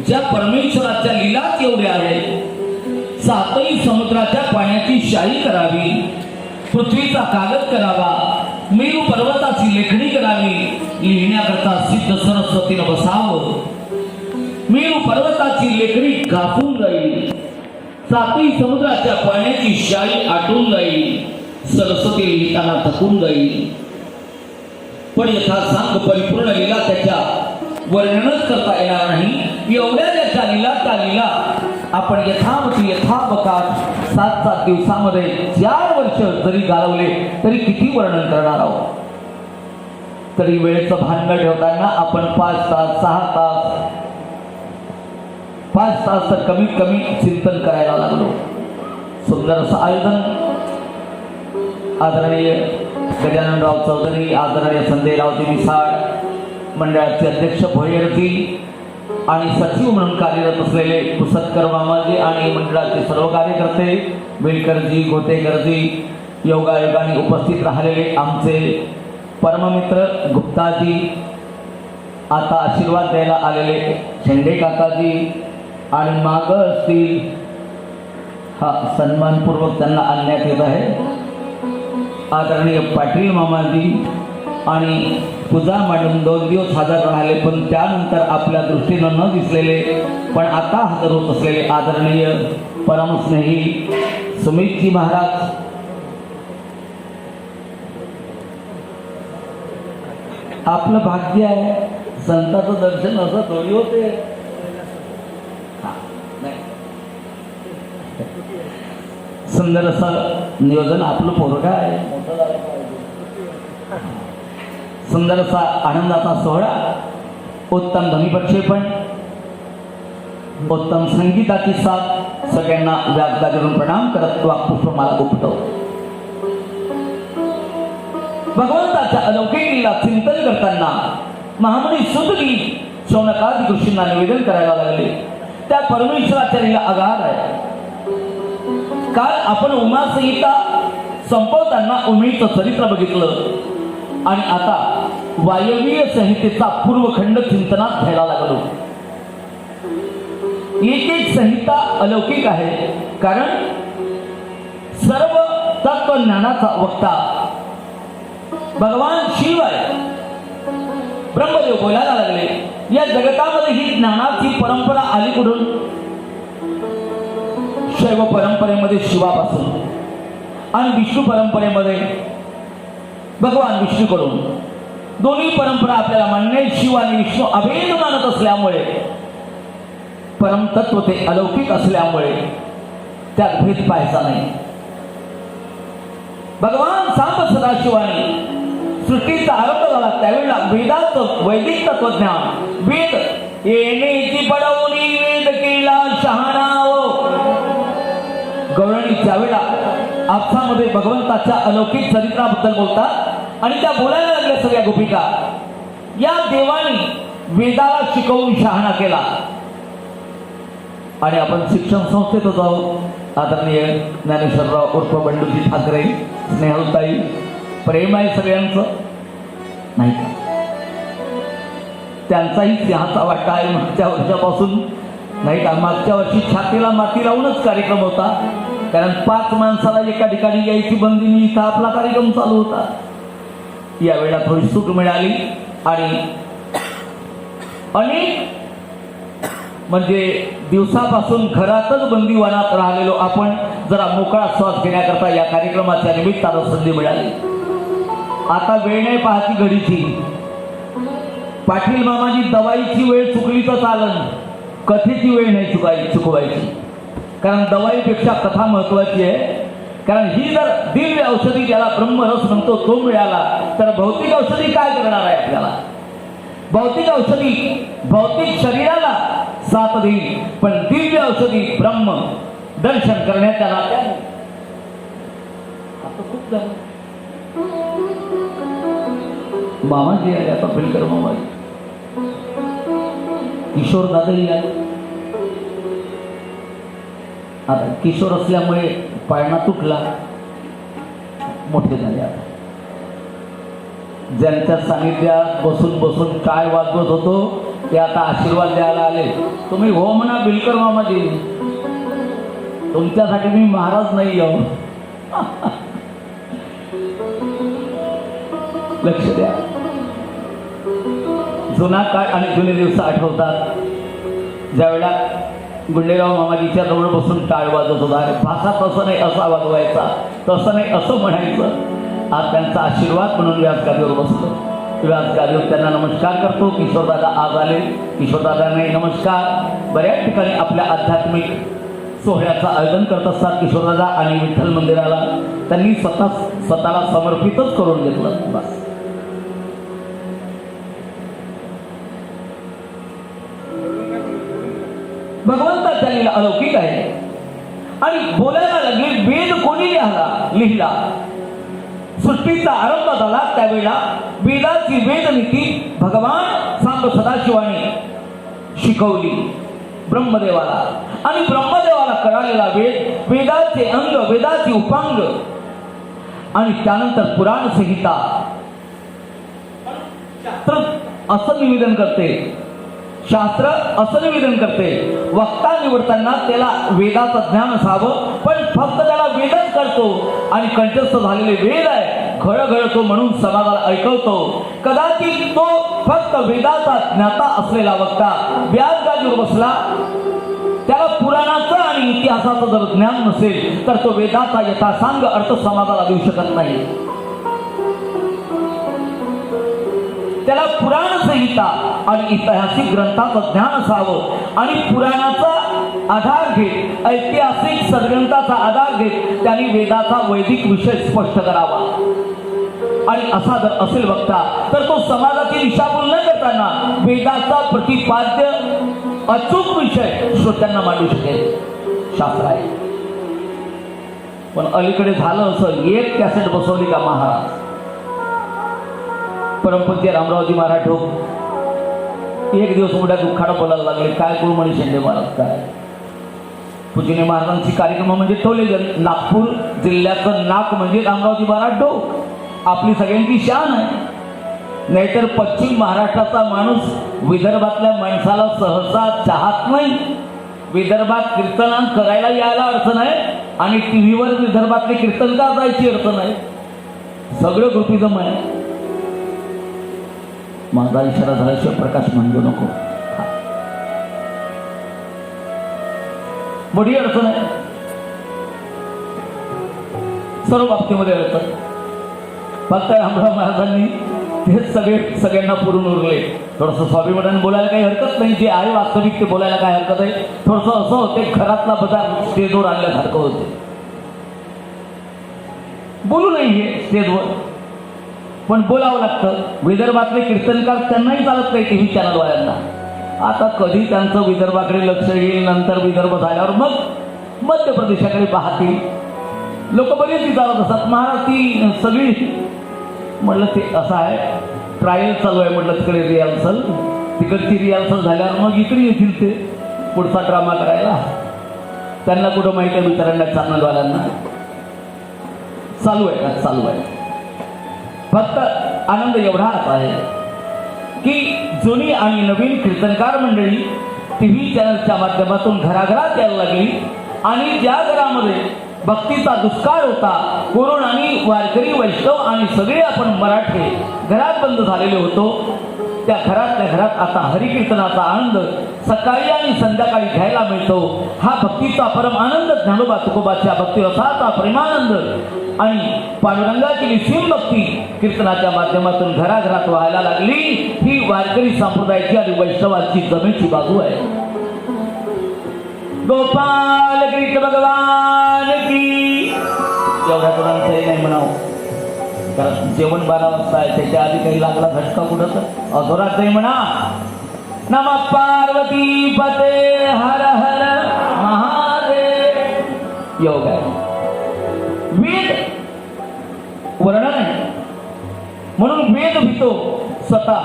ज्या परमेश्वराच्या लीलाच एवढ्या आहेत, सातही समुद्राच्या पाण्याची शाही करावी, पृथ्वीचा कागद करावा, मेरू पर्वताची लेखणी करावी, लिहिण्याकरता सिद्ध सरस्वतीनं बसावं, मेरू पर्वताची लेखणी घासून जाईल, सातही समुद्राच्या पाण्याची शाही आटून जाईल, सरस्वती लिहिताना थकून जाईल. पण यथासांग परिपूर्ण लीला त्याच्या वर्णनच करता येणार नाही. एवढ्या त्याच्या लीला, त्या लीला आपण यथावती यथावकाश 7-7 दिवसामध्ये 4 वर्ष जरी घालवले तरी किती वर्णन करणार आहोत. तरी वेळेचं भान न ठेवताना आपण 5 तास 6 तास 5 तास तर कमीत कमी चिंतन करायला लागलो. सुंदर असं आयोजन आदरणीय गजाननराव चौधरी, आदरणीय संजयरावजी मिसाळ, मंडळाचे अध्यक्ष भोयरजी आणि सचिव म्हणून कार्यरत असलेले पुसतकर मामाजी आणि मंडळाचे सर्व कार्यकर्ते, बेलकरजी, गोतेकरजी, योगायोगाने उपस्थित राहिलेले आमचे परममित्र गुप्ताजी, आता आशीर्वाद द्यायला आलेले शेंडे काकाजी आणि माग असतील, हा सन्मानपूर्वक त्यांना आणण्यात येत आहे, आदरणीय पाटील मामाजी आणि पूजा मांडून 2 दिवस हजर राहिले पण त्यानंतर आपल्या दृष्टीनं न दिसलेले पण आता हजर होत असलेले आदरणीय परमस्नेही सुमितजी महाराज, आपलं भाग्य आहे. संताचं दर्शन असं थोडी होते. सुंदर असं नियोजन आपलं पोरगा आहे. सुंदर असा आनंदाचा सोहळा, उत्तम ध्वनी प्रक्षेपण, उत्तम संगीताची साथ, सगळ्यांना व्यासदा करून प्रणाम करत पुष्पमाला गुप्तो. भगवंताच्या अलौकिक लीला चिंतन करताना महामुनी सुतली शौनकादी ऋषींना निवेदन करायला लागले. त्या परमेश्वराच्या लीला अगाध आहे. काल आपण उमा संहिता संपवताना उमेचं चरित्र बघितलं आणि आता वायवीय संहितेचा पूर्वखंड चिंतनात घ्यायला लागलो. एक एक संहिता अलौकिक आहे, कारण सर्व तत्वज्ञानाचा वक्ता भगवान शिव आहे. ब्रह्मदेव बोलायला लागले, या जगतामध्ये ही ज्ञानाची परंपरा आली कुठून? शैव परंपरेमध्ये शिवापासून आणि विष्णू परंपरेमध्ये भगवान विष्णूकडून. दोन्ही परंपरा आपल्याला मान्य. शिव आणि विष्णू अभेद मानत असल्यामुळे, परमतत्व ते अलौकिक असल्यामुळे त्यात भेद पाहायचा नाही. भगवान सांब सदाशिवाने सृष्टीचा आरंभ झाला त्यावेळेला वेदाचं वैदिक तत्वज्ञान, वेद येण्याची पडवणी वेद केला शहाणाव. गौरणी त्यावेळेला आपसामध्ये भगवंताच्या अलौकिक चरित्राबद्दल बोलतात आणि त्या बोलायला लागल्या सगळ्या गोपिका. या देवाने वेदाला शिकवून शहाणा केला. आणि आपण शिक्षण संस्थेत जाऊ. आदरणीय ज्ञानेश्वरराव उर्फ बंडूजी ठाकरे, स्नेहलताई, प्रेम आहे सगळ्यांचं नाही का? त्यांचाही सिंहाचा वाटा आहे. मागच्या वर्षापासून नाही का, मागच्या वर्षी छातीला माती लावूनच कार्यक्रम होता, कारण 5 माणसाला एका ठिकाणी यायची बंदी नाही. इथं आपला कार्यक्रम चालू होता. यावेळेला थोडी सूट मिळाली आणि अनेक म्हणजे दिवसापासून घरातच बंदीवानात राहिलेलो आपण जरा मोकळा श्वास घेण्याकरता या कार्यक्रमाच्या निमित्तानं संधी मिळाली. आता वेळ नाही पाहायची घडीची. पाटील मामाजी, दवाईची वेळ चुकली तर चालन, कथेची वेळ नाही चुकवायची. कारण दवाईपेक्षा कथा महत्वाची आहे. कारण ही जर दिव्य औषधी, ज्याला ब्रह्मरस म्हणतो, तो मिळाला तर भौतिक औषधी काय करणार आहे आपल्याला? भौतिक औषधी भौतिक शरीराला साथ देईल, पण दिव्य औषधी ब्रह्म दर्शन करण्याच्या नात्याने आता खूप झालं. मामाजी आले, आता बिलकर मामाजी, किशोर दादाही आले. आता किशोर असल्यामुळे पाळणा तुटला, मोठे झाले. आता ज्यांच्या सानिध्यात बसून बसून काय वाजवत होतो ते आता आशीर्वाद द्यायला आले. तुम्ही हो म्हणा, बिलकर मामाजी. तुमच्यासाठी मी महाराज नाही आहो. लक्ष द्या. जुना काळ आणि जुने दिवस आठवतात, ज्यावेळेला गुंडेराव मामाजीच्या जवळ बसून टाळ वाजत होता. भाषा तसं नाही असा वाजवायचा, तसं नाही असं म्हणायचं. आज त्यांचा आशीर्वाद म्हणून व्यासगादीवर बसलो. व्यासगादीवर त्यांना नमस्कार करतो. किशोरदादा आज आले. किशोरदादांनाही नमस्कार. बऱ्याच ठिकाणी आपल्या आध्यात्मिक सोहळ्याचं आयोजन करत असतात किशोरदादा, आणि विठ्ठल मंदिराला त्यांनी स्वतःला समर्पितच करून घेतलं. बस. भगवंताच्या लीला अलौकिक आहे. आणि बोलायला लागले. वेद कोणी लिहिला? सृष्टीचा आरंभ झाला त्यावेळेला वेदाची वेदनीती भगवान सांब सदाशिवाने शिकवली ब्रह्मदेवाला. आणि ब्रह्मदेवाला कळालेला वेद, वेदाचे अंग, वेदाची उपांग, आणि त्यानंतर पुराण संहिता शास्त्र असं निवेदन करते. शास्त्र असं निवेदन करते, वक्ता निवडताना त्याला वेदाचं ज्ञान असावं, पण फक्त त्याला वेदच करतो आणि कंठस्थ झालेले वेद आहे घळघळतो म्हणून समाजाला ऐकवतो. कदाचित तो फक्त वेदाचा ज्ञाता असलेला वक्ता व्यासगादीवर बसला, त्याला पुराणाचं आणि इतिहासाचं जर ज्ञान नसेल तर तो वेदाचा यथासांग अर्थ समाजाला देऊ शकत नाही. त्याला पुराण संहिता आणि ऐतिहासिक ग्रंथाचं ज्ञान असावं आणि पुराणाचा आधार घेत, ऐतिहासिक सद्ग्रंथाचा आधार घेत त्यांनी वेदाचा वैदिक विषय स्पष्ट करावा. आणि असा जर असेल वक्ता तर तो समाजाची दिशाभूल न करताना वेदाचा प्रतिपाद्य अचूक विषय श्रोत्यांना मांडू शकेल. शास्त्र आहे. पण अलीकडे झालं असं, एक कॅसेट बसवली का महाराज, परमपूज्य रामरावजी महाराज एक दिवस मोठ्या दुःखानं बोलायला लागले. काय करू म्हणे शेंडे महाराज, काय पूजनीय महाराजांची कार्यक्रम म्हणजे ठेवले. नागपूर जिल्ह्याचं नाक म्हणजे रामरावजी महाराज ढोक. आपली सगळ्यांची शान आहे. नाहीतर पश्चिम महाराष्ट्राचा माणूस विदर्भातल्या माणसाला सहसा चाहत नाही. विदर्भात कीर्तन करायला यायला अडचण आहे आणि टीव्हीवर विदर्भातले कीर्तनकार जायची अडचण आहे. सगळं ग्रुपिझम आहे. माझा इशारा झाल्याशिवाय प्रकाश म्हणू नको. मोठी अडचण आहे. सर्व बाबतीमध्ये अडचण. फक्त रामराव महाराजांनी तेच सगळ्यांना पुरून उरले. थोडंसं स्वाभिमानाने बोलायला काही हरकत नाही. जे आहे वास्तविक ते बोलायला काय हरकत आहे. थोडंसं असं होते घरातला बजार स्टेजवर आणल्यासारखं होते. बोलू नाही हे स्टेजवर, पण बोलावं लागतं. विदर्भातले कीर्तनकार त्यांनाही चालत नाही टीव्ही चॅनलवाल्यांना. आता कधी त्यांचं विदर्भाकडे लक्ष येईल, नंतर विदर्भ झाल्यावर मग मध्य प्रदेशाकडे पाहतील. लोक बरेच चालत असतात. महाराज ती सगळी म्हटलं ते असं आहे, ट्रायल चालू आहे म्हटलं तिकडे रिहर्सल. तिकडची रिहर्सल झाल्यावर मग इकडे येतील ते पुढचा ड्रामा करायला. त्यांना कुठं माहिती आहे वितरणल्या चॅनलवाल्यांना. चालू आहे का? चालू आहे. फक्त आनंद एवढाच आहे की जुनी आणि नवीन कीर्तनकार मंडळी टीव्ही चॅनलच्या माध्यमातून घराघरात यायला लागली. आणि ज्या घरामध्ये भक्तीचा दुष्काळ होता, कोरोनानी वारकरी, वैष्णव आणि सगळे आपण मराठे घरात बंद झालेले होतो, त्या घरातल्या घरात आता हरिकीर्तनाचा आनंद सकाळी आणि संध्याकाळी घ्यायला मिळतो. हा भक्तीचा परम आनंद, ज्ञानोबा तुकोबाच्या भक्तिरसाचा प्रेमानंद आणि पांडुरंगाची निसीम भक्ती कीर्तनाच्या माध्यमातून घराघरात व्हायला लागली. ही वारकरी संप्रदायाची आणि वैष्णवाची जमेची बाजू आहे. गोपाल कृष्ण भगवान की. एवढ्या कोणाचंही नाही म्हणावं, कारण जेवण 12 वाजता आहे. त्याच्या आधी काही लागला झटका कुठं तर अधोरात्रही म्हणा. नमः पार्वती पते हर हर महादेव. योग आहे. वेद वर्णन आहे म्हणून वेद भितो स्वतः.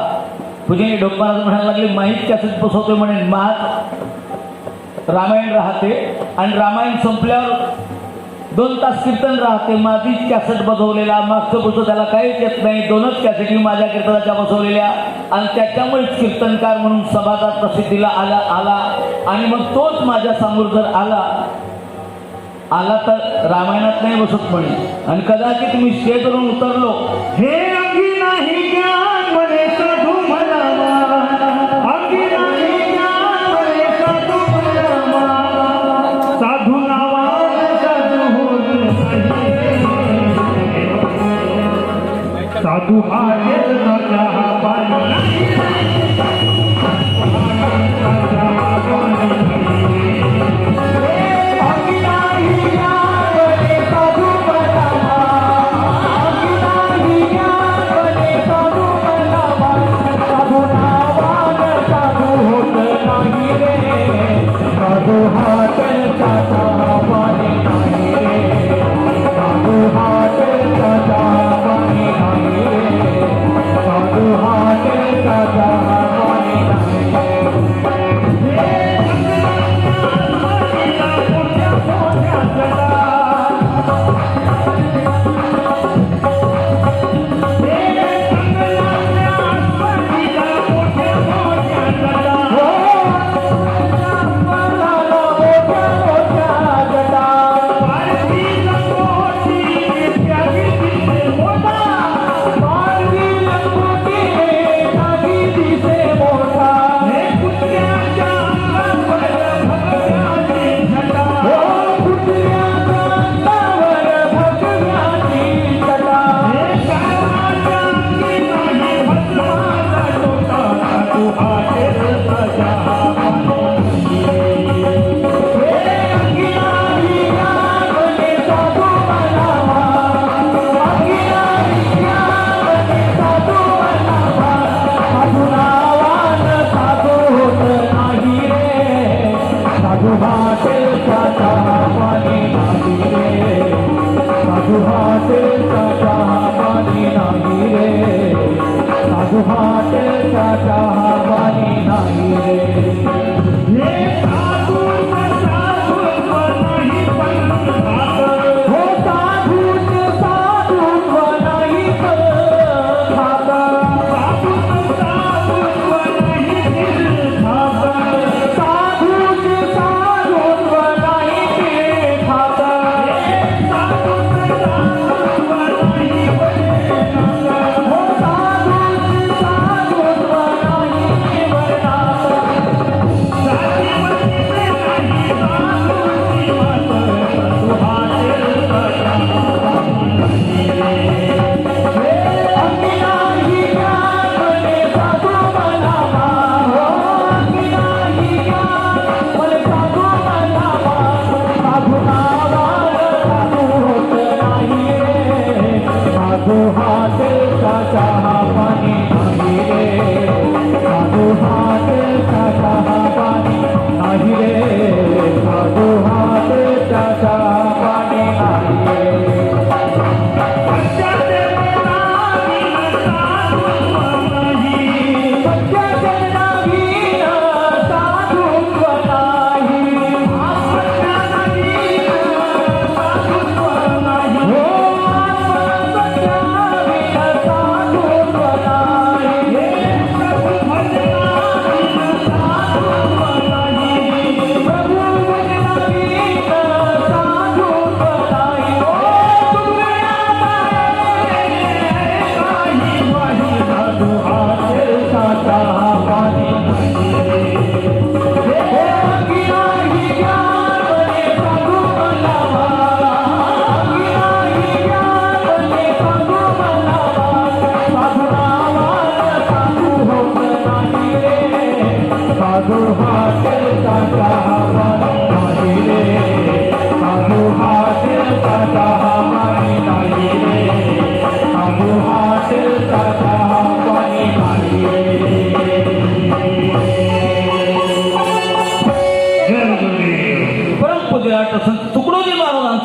पूजनीय ढोक महाराज म्हणायला लागले माहीत कॅसेट बसवतोय म्हणे. महात रामायण राहते आणि रामायण संपल्यावर 2 तास कीर्तन राहते. माझीच कॅसेट बसवलेला, मागचं पुढचं त्याला काहीच येत नाही. 2च कॅसेटी माझ्या कीर्तनाच्या बसवलेल्या आणि त्याच्यामुळेच कीर्तनकार म्हणून सभागात प्रसिद्धीला आला आणि मग तोच माझ्या समोर जर आला तर रामायणात नाही बसत म्हणे. आणि कदाचित मी स्टेजवरून उतरलो, हे अंगी नाही ज्ञान म्हणे साधू म्हणावा, अंगी नाही ज्ञान म्हणे साधू म्हणावा, साधू नावाने साधू होत नाही, साधू हा जन्माचा हा पाणी नाही,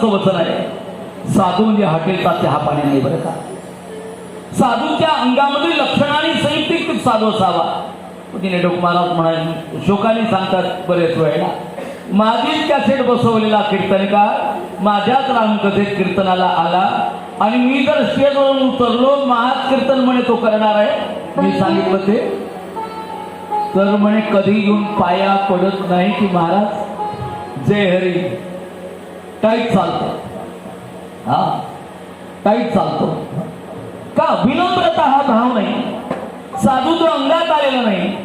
वचन आहे. साधू म्हणजे हॉटेलचा चहा पाणी नाही बरं का. साधूच्या अंगामध्ये लक्षणाने संयुक्त साधू असावा. दिनेडोक महाराज म्हणाले शोकाने सांगतात बरेच वेळेला माझीच कॅसेट बसवलेला कीर्तनकार माझ्याच रामकथेत कीर्तनाला आला आणि मी जर स्टेजवरून उतरलो महाच कीर्तन म्हणे तो करणार आहे, मी सांगितलं ते तर म्हणे कधी येऊन पाया पडत नाही की महाराज जय हरी. टाईट चालतो, हा टाईट चालतो का? विनम्रता हा भाव नाही, साधुत्व अंगात आलेला नाही.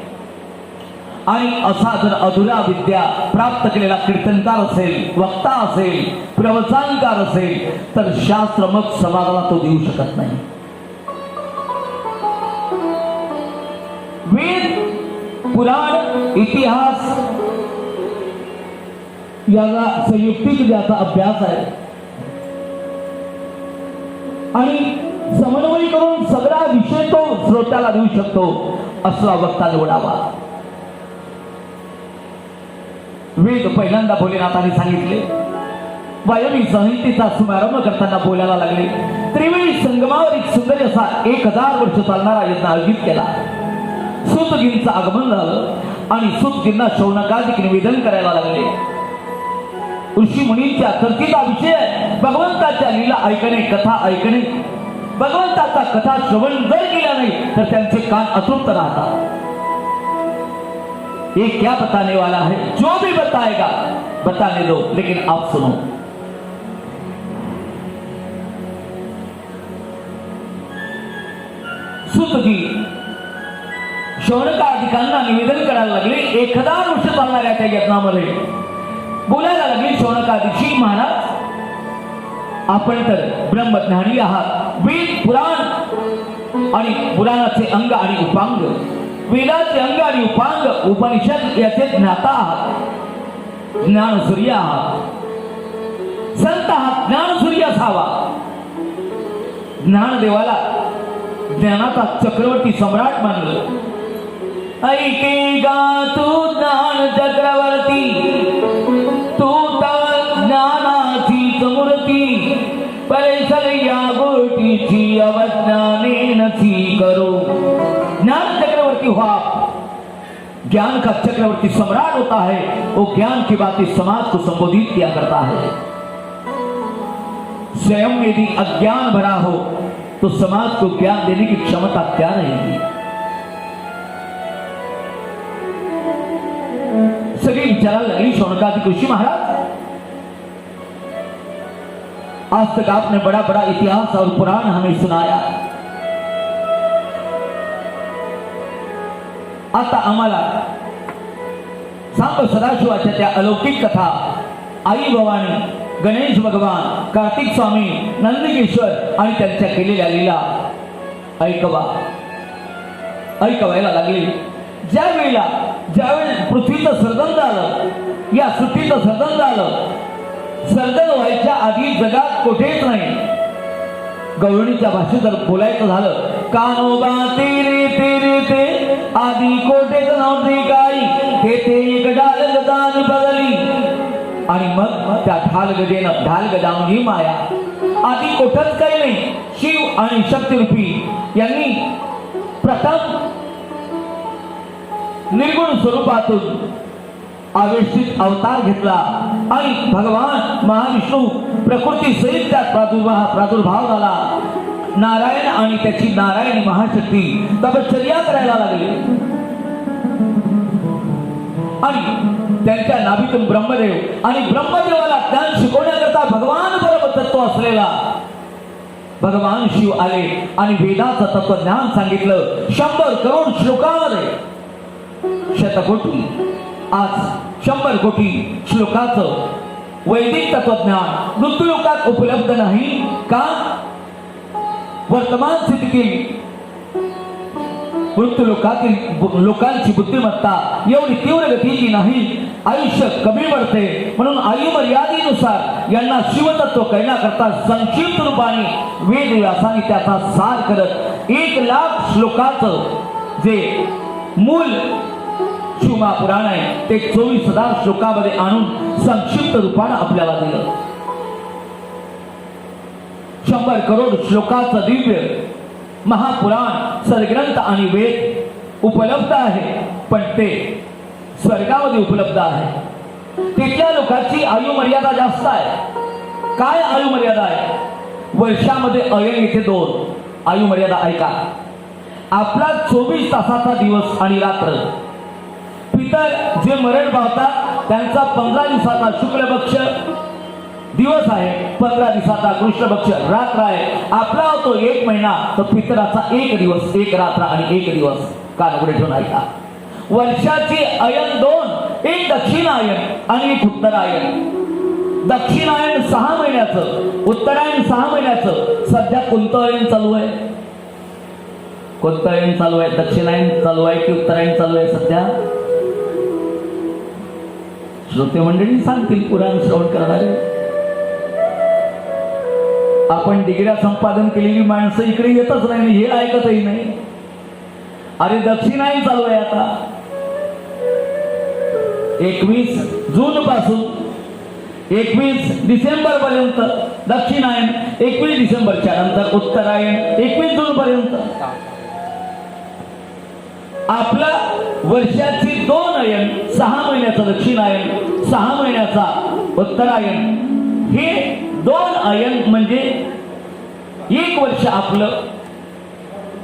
आणि असा जर अधुरा विद्या प्राप्त केलेला कीर्तनकार असेल, वक्ता असेल, प्रवचनकार असेल तर शास्त्र मग समाजाला तो देऊ शकत नाही. वेद, पुराण, इतिहास याचा संयुक्तिक ज्याचा अभ्यास आहे आणि समन्वय करून सगळा विषय तो श्रोत्याला देऊ शकतो असा वक्ता निवडावा. वेद पहिल्यांदा भोलेनाथांनी सांगितले. वायवी संहितेचा शुभारंभ करताना बोलायला लागले. त्रिवेणी संगमावर एक सुंदर असा 1000 वर्ष चालणारा यज्ञ आयोजित केला. सूतगींचं आगमन झालं आणि सूतगींना शौनकादिक निवेदन करायला लागले. ऋषी मुनींच्या चर्चेचा विषय भगवंताच्या लीला ऐकणे, कथा ऐकणे. भगवंताचा कथा श्रवण जर केला नाही तर त्यांचे कान अतृप्त राहतात. ये क्या बताने वाला है? जो भी बताएगा बताने दो, लेकिन आप सुनो. सूतजी शौनकादिकांना निवेदन करायला लागले. 1000 वर्ष चालणाऱ्या त्या यज्ञामध्ये बोलायला लागले. शौनकादिक महाराज आपण तर ब्रह्मज्ञानी आहात. वेद, पुराण आणि पुराणाचे अंग आणि उपांग, वेदाचे अंग आणि उपांग, उपनिषद याचे ज्ञाता आहात, ज्ञान सूर्य आहात, संत आहात. ज्ञान सूर्य असावा. ज्ञानदेवाला ज्ञानाचा चक्रवर्ती सम्राट मानलं. ऐकेगा तू ज्ञान चक्रवर्ती, तू तव ज्ञानाचीच मूर्ती, परेशल या गोष्टीची अवज्ञाने नची करो. ज्ञान चक्रवर्ती हुआ, ज्ञान का चक्रवर्ती सम्राट होता है. वो ज्ञान की बातें समाज को संबोधित किया करता है. स्वयं यदि अज्ञान भरा हो तो समाज को ज्ञान देने की क्षमता क्या रहेगी? सगळी विचारायला लागली. शौनकादिक ऋषि महाराज, आज तक आपने बड़ा बड़ा इतिहास और पुराण हमें सुनाया. आता आम्हाला सांब सदाशिवाच्या त्या अलौकिक कथा, आई भवानी, गणेश भगवान, कार्तिक स्वामी, नंदकेश्वर आणि त्यांच्या केलेल्या लीला ऐकवायला लागले. ज्यावेळेस पृथ्वीचं सर्जन झालं, या सृष्टीचं सर्जन झालं, सर्जन व्हायच्या आधी जगात कुठेच नाही. गवळणीच्या भाषेत जर बोलायचं झालं, कानोबा तेरे तेरे ते आधी कोठेच नव्हते काही, तेथे एक ढाल गदान बदली. आणि मग त्या ढाल गदा म्हणजे माया. आधी कोठच काही नाही. शिव आणि शक्तिरूपी यांनी प्रथम निर्गुण स्वरूपातून आवेशित अवतार घेतला आणि भगवान महाविष्णू प्रकृती सहित त्यात प्रादुर्भाव झाला. नारायण आणि त्याची नारायणी महाशक्ती तपश्चर्या करायला लागली आणि त्यांच्या नाभीतून ब्रह्मदेव आणि ब्रह्मदेवाला ज्ञान शिकवण्याकरता भगवान परमतत्व असलेला भगवान शिव आले आणि वेदाचं तत्वज्ञान सांगितलं. 100 करोड श्लोकामध्ये, शतकोटी, आज 100 कोटी श्लोकाचं वैदिक तत्वज्ञान मृत्यूलोकात उपलब्ध नाही का? वर्तमान स्थितीतील मृत्यूलोकातील लोकांची बुद्धिमत्ता एवढी तीव्र गतीची नाही. आयुष्य कमी पडते म्हणून आयु मर्यादेनुसार यांना शिवतत्व कळण्याकरता संक्षिप्त रूपाने वेदव्यासाने त्याचा सार करत 1,00,000 श्लोकाचं जे मूल शिवमा पुराण आहे ते 24,000 श्लोकामध्ये आणून संक्षिप्त रूपाने आपल्याला दिलं. 100 करोड श्लोकाचं दिव्य महापुराण सदग्रंथ आणि वेद उपलब्ध आहे, पण ते स्वर्गामध्ये उपलब्ध आहे. तिथल्या लोकांची आयु मर्यादा जास्त आहे. काय आयु मर्यादा आहे? वर्षामध्ये अयन येथे 2 आयु मर्यादा ऐका. आपला 24 तासाचा दिवस आणि रात्र. पितर जे मरण पावतात त्यांचा 15 दिवसाचा शुक्ल पक्ष दिवस आहे, 15 दिवसाचा कृष्ण पक्ष रात्र आहे. आपला होतो 1 महिना, तर पितराचा 1 दिवस 1 रात्र आणि 1 दिवस. कान उघडे ठेवून ऐका. वर्षाचे अयन 2, एक दक्षिणायन आणि एक उत्तरायण. दक्षिणायन 6 महिन्याचं, उत्तरायण 6 महिन्याचं. सध्या कोणतं अयन चालू आहे? कोणतं अयन चालू आहे? दक्षिणायन चालू आहे की उत्तरायण चालू आहे सध्या? श्रोते मंडळी सांगतील, पुराण श्रवण करणारे. आपण डिग्र्या संपादन केलेली माणसं इकडे येतच नाही, हे ऐकतही नाही. अरे दक्षिणायन चालू आहे आता. 21 जून पासून 21 डिसेंबर पर्यंत दक्षिणायन, 21 डिसेंबरच्या नंतर उत्तरायण 21 जून पर्यंत. आपला वर्षाची 2 अयन, 6 महिन्याचा दक्षिणायन, 6 महिन्याचा उत्तरायण. हे 2 अयन म्हणजे 1 वर्ष.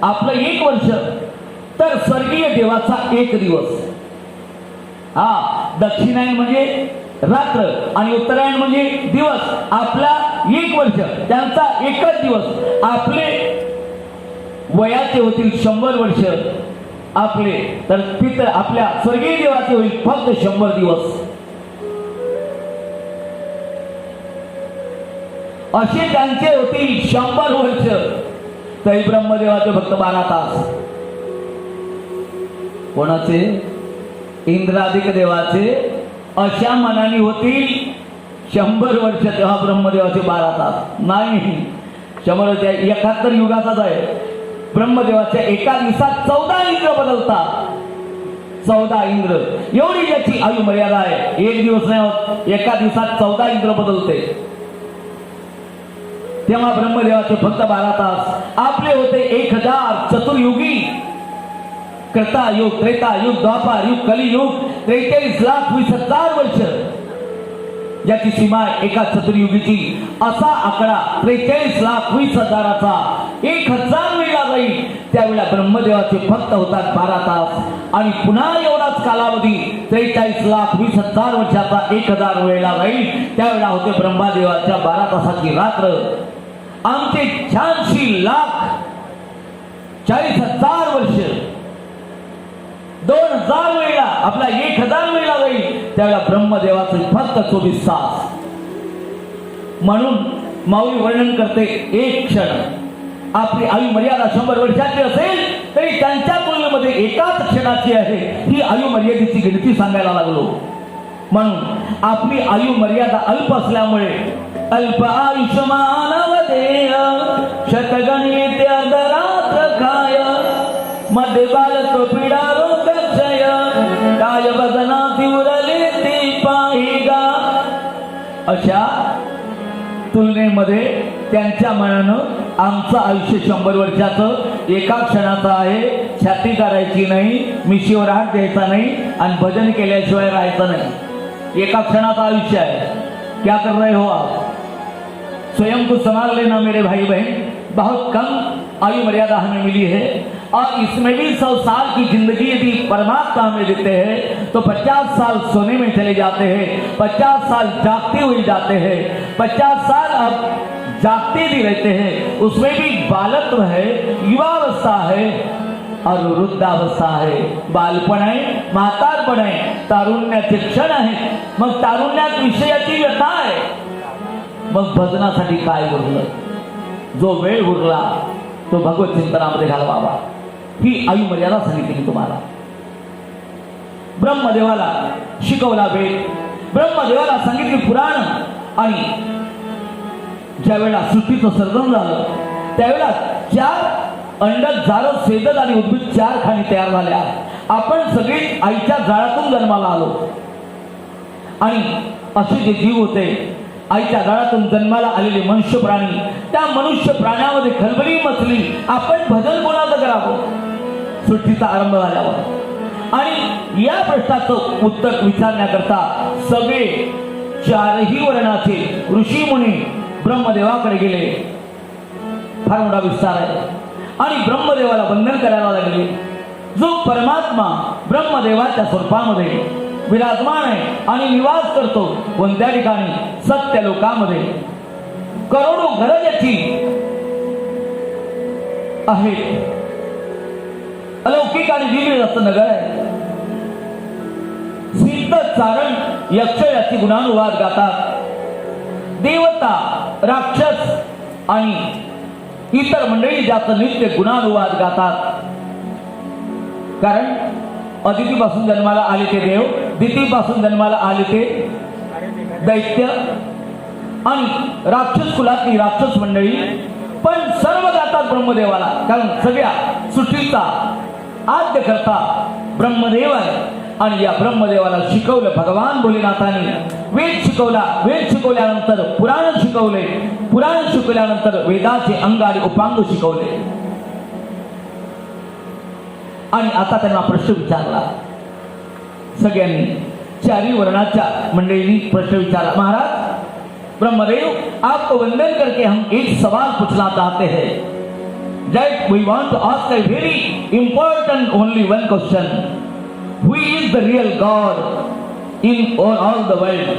आपलं 1 वर्ष. तर स्वर्गीय देवाचा 1 दिवस. दक्षिणायन म्हणजे रात्र आणि उत्तरायण म्हणजे दिवस. आपला 1 वर्ष, त्यांचा 1च दिवस. आपले वयाचे होतील 100 वर्ष आपले, तर पितर आपल्या स्वर्गीय देवाचे होईल फक्त 100 दिवस. असे त्यांचे होतील 100 वर्ष. तरी ब्रह्मदेवाचे फक्त 12 तास. कोणाचे? इंद्रादिक देवाचे अशा मनाने होतील 100 वर्ष. तेव्हा ब्रह्मदेवाचे 12 तास नाही. 100 71 युगाचाच आहे. ब्रह्मदेवाच्या एका दिवसात 14 इंद्र बदलतात. 14 इंद्र, एवढी याची आयु मर्यादा आहे. 1 दिवस नाही होत, एका दिवसात 14 इंद्र बदलते. तेव्हा ब्रह्मदेवाचे फक्त 12 तास. आपले होते 1000 चतुर्युगी. कृतायुग, त्रेतायुग, द्वापार युग, कलियुग 43,20,000 वर्ष. ज्याची सीमा एका चतुर्युगीची. असा आकडा 43,20,000चा 1000 वेळा जाईल. त्यावेळेला ब्रह्मदेवाचे फक्त होतात 12 तास. आणि पुन्हा एवढाच कालावधी 43,20,000 वर्षाचा 1000 वेळेला जाईल. त्यावेळेला होते ब्रह्मदेवाच्या 12 तासाची रात्र. आमचे 86,40,000 वर्ष 2000 वेळा, आपला 1000 वेळा जाईल. त्यावेळेला ब्रह्मदेवाचे फक्त 24 तास. म्हणून माऊली वर्णन करते, 1 क्षण. आपली आयु मर्यादा 100 वर्षाची असेल तरी त्यांच्या तुलनेमध्ये एकाच क्षणाची आहे. ही आयु मर्यादेची गिनती सांगायला लागलो. म्हणून आपली आयु मर्यादा अल्प असल्यामुळे अल्प आयुष्यमान देय शतगणित रात्र काय मध्ये बालक पीडा रोग क्षय काय बदना उरले ती पाहिगा. अशा तुलनेमध्ये त्यांच्या मनानं आमचं आयुष्य 100 वर्षाचं एका क्षणाचं आहे. छाती करायची नाही, मिशीवर हात द्यायचा नाही आणि भजन केल्याशिवाय राहायचं नाही. एका क्षणाचं आयुष्य है. क्या कर रहे हो आप? स्वयं को संभाल लेना मेरे भाई बहन. बहुत कम आयु मर्यादा हमें मिली है और इसमें भी 100 साल की जिंदगी यदि परमात्मा हमें देते हैं तो 50 साल सोने में चले जाते हैं, 50 साल जागते हुए जाते हैं, 50 साल अब जागते भी रहते हैं. उसमें भी बालत्व है, युवावस्था है और वृद्धावस्था आहे. बालपण आहे, म्हातारपण आहे, तारुण्याचे क्षण आहे. मग तारुण्यात विषयाची व्यथा आहे. मग भजनासाठी काय उरलं? जो वेळ उरला तो भगवत चिंतनामध्ये घालवावा. ही आयु मर्यादा सांगितली तुम्हाला. ब्रह्मदेवाला शिकवला वेद, ब्रह्मदेवाला सांगितली पुराण. आणि ज्या वेळेला सृष्टीचं सर्जन झालं त्यावेळेला 4 अंडक, जारद, स्वेदक आणि उद्भिद 4 खाणी तयार झाल्या. आपण सगळे आईच्या जाळातून जन्माला आलो. आणि असे जे जीव होते आईच्या जाळातून जन्माला आलेले मनुष्य प्राणी, त्या मनुष्य प्राण्यामध्ये खलबली मचली. आपण भजन कोणाचं करावं सृष्टीचा आरंभ झाल्यावर? आणि या प्रश्नाचं उत्तर विचारण्याकरता सगळे 4ही वर्णाचे ऋषी मुनी ब्रह्मदेवाकडे गेले. फार मोठा विस्तार आहे. आणि ब्रह्मदेवाला वंदन करायला लागले. जो परमात्मा ब्रह्मदेवाच्या स्वरूपामध्ये विराजमान आहे आणि निवास करतो कोणत्या ठिकाणी? सत्य लोकामध्ये. करोडो घरं ज्याची आहेत. अलौकिक आणि दिव्य असं नगर आहे. सिद्ध चारण यक्ष याची गुणानुवाद गातात. देवता, राक्षस आणि इतर मंडळी ज्याचं नित्य गुणानुवाद गातात. कारण अदितीपासून जन्माला आले ते देव, दितीपासून जन्माला आले ते दैत्य आणि राक्षस कुलातली राक्षस मंडळी, पण सर्व गातात ब्रह्मदेवाला. कारण सगळ्या सृष्टीचा आद्य करता ब्रह्मदेव आहे. आणि या ब्रह्मदेवाला शिकवलं भगवान भोलेनाथांनी. वेद शिकवला, वेद शिकवल्यानंतर पुराण शिकवले, पुराण शिकवल्यानंतर वेदाचे अंग आणि उपांग शिकवले. आणि आता त्यांना प्रश्न विचारला. सगळ्यांनी चारी वर्णाच्या मंडळींनी प्रश्न विचारला. महाराज ब्रह्मदेव, आपको वंदन करके हम एक सवाल पूछना चाहते हैं. That we want to ask a very important only one question. Who is the real God in all the world?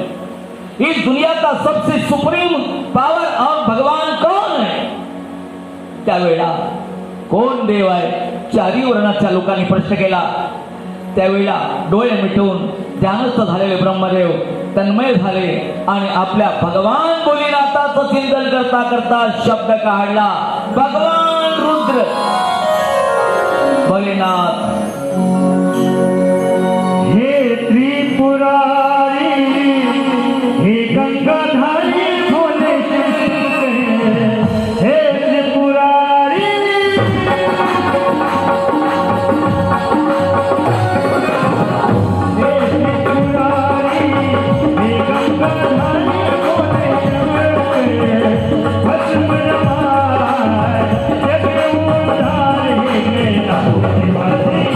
इस दुनिया का सबसे सुप्रीम पावर और भगवान कौन है? त्यावेळेला कोण देव आहे? चारी वर्णाच्या लोकांनी प्रश्न केला. त्यावेळेला डोळे मिटून ध्यानस्थ झालेले ब्रह्मदेव तन्मय झाले आणि आपल्या भगवान भोलेनाथाचं चिंतन करता करता शब्द काढला. भगवान रुद्र भोलेनाथ. हे त्रिपुरारी, हे गंगाधारी भोले हे त्रिपुरारी, हे त्रिपुरारी, हे गंगाधारी भोले भस्म नमाय, जग उद्धार हे नाथ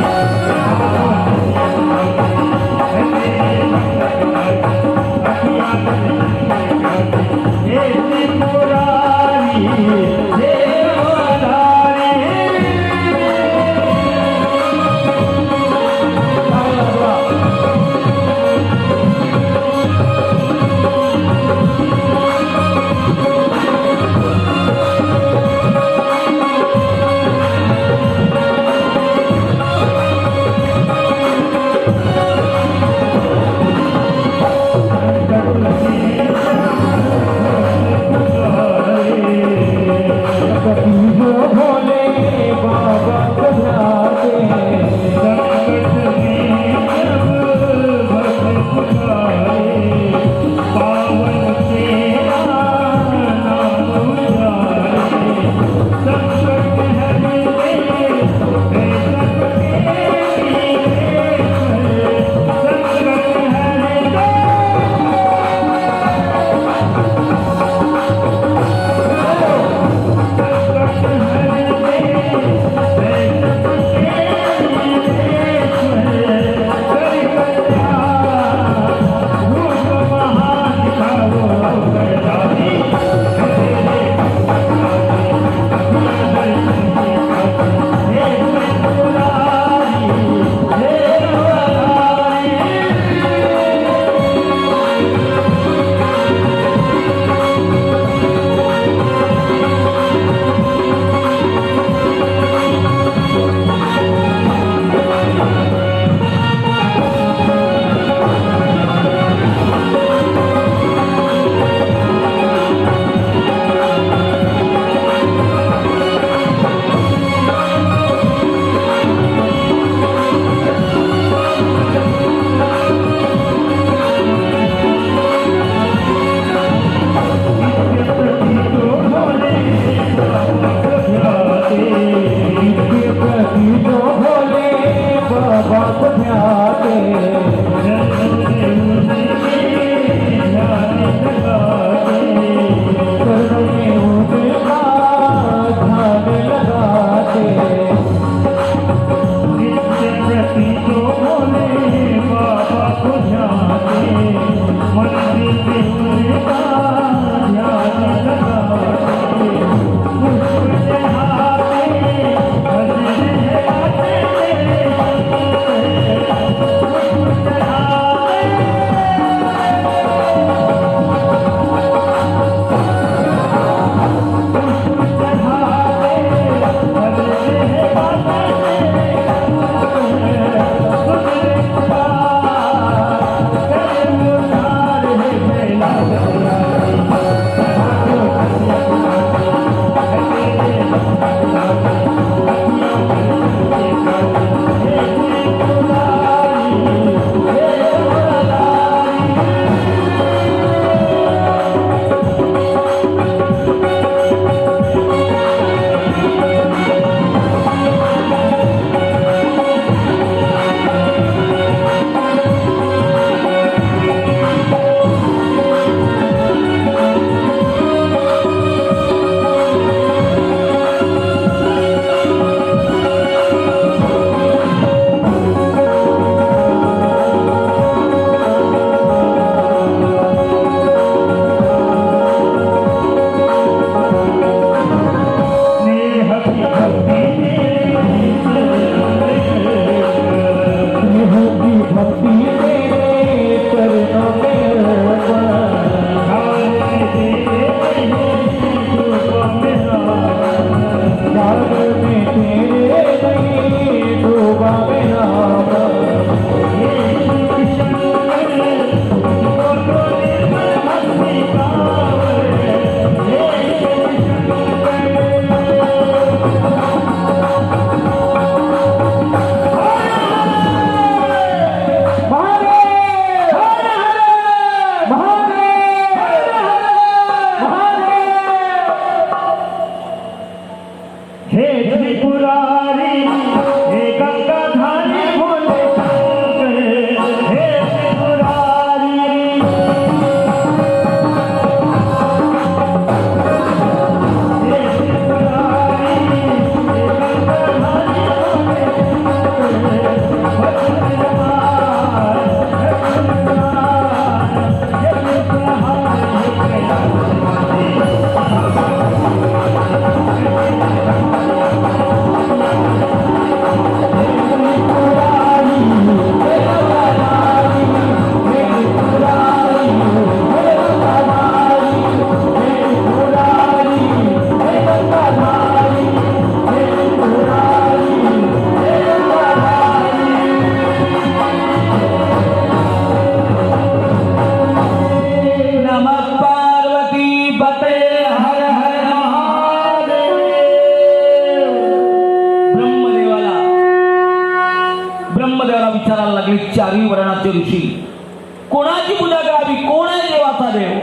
पूजा करावी. कोण आहे देवाचा देव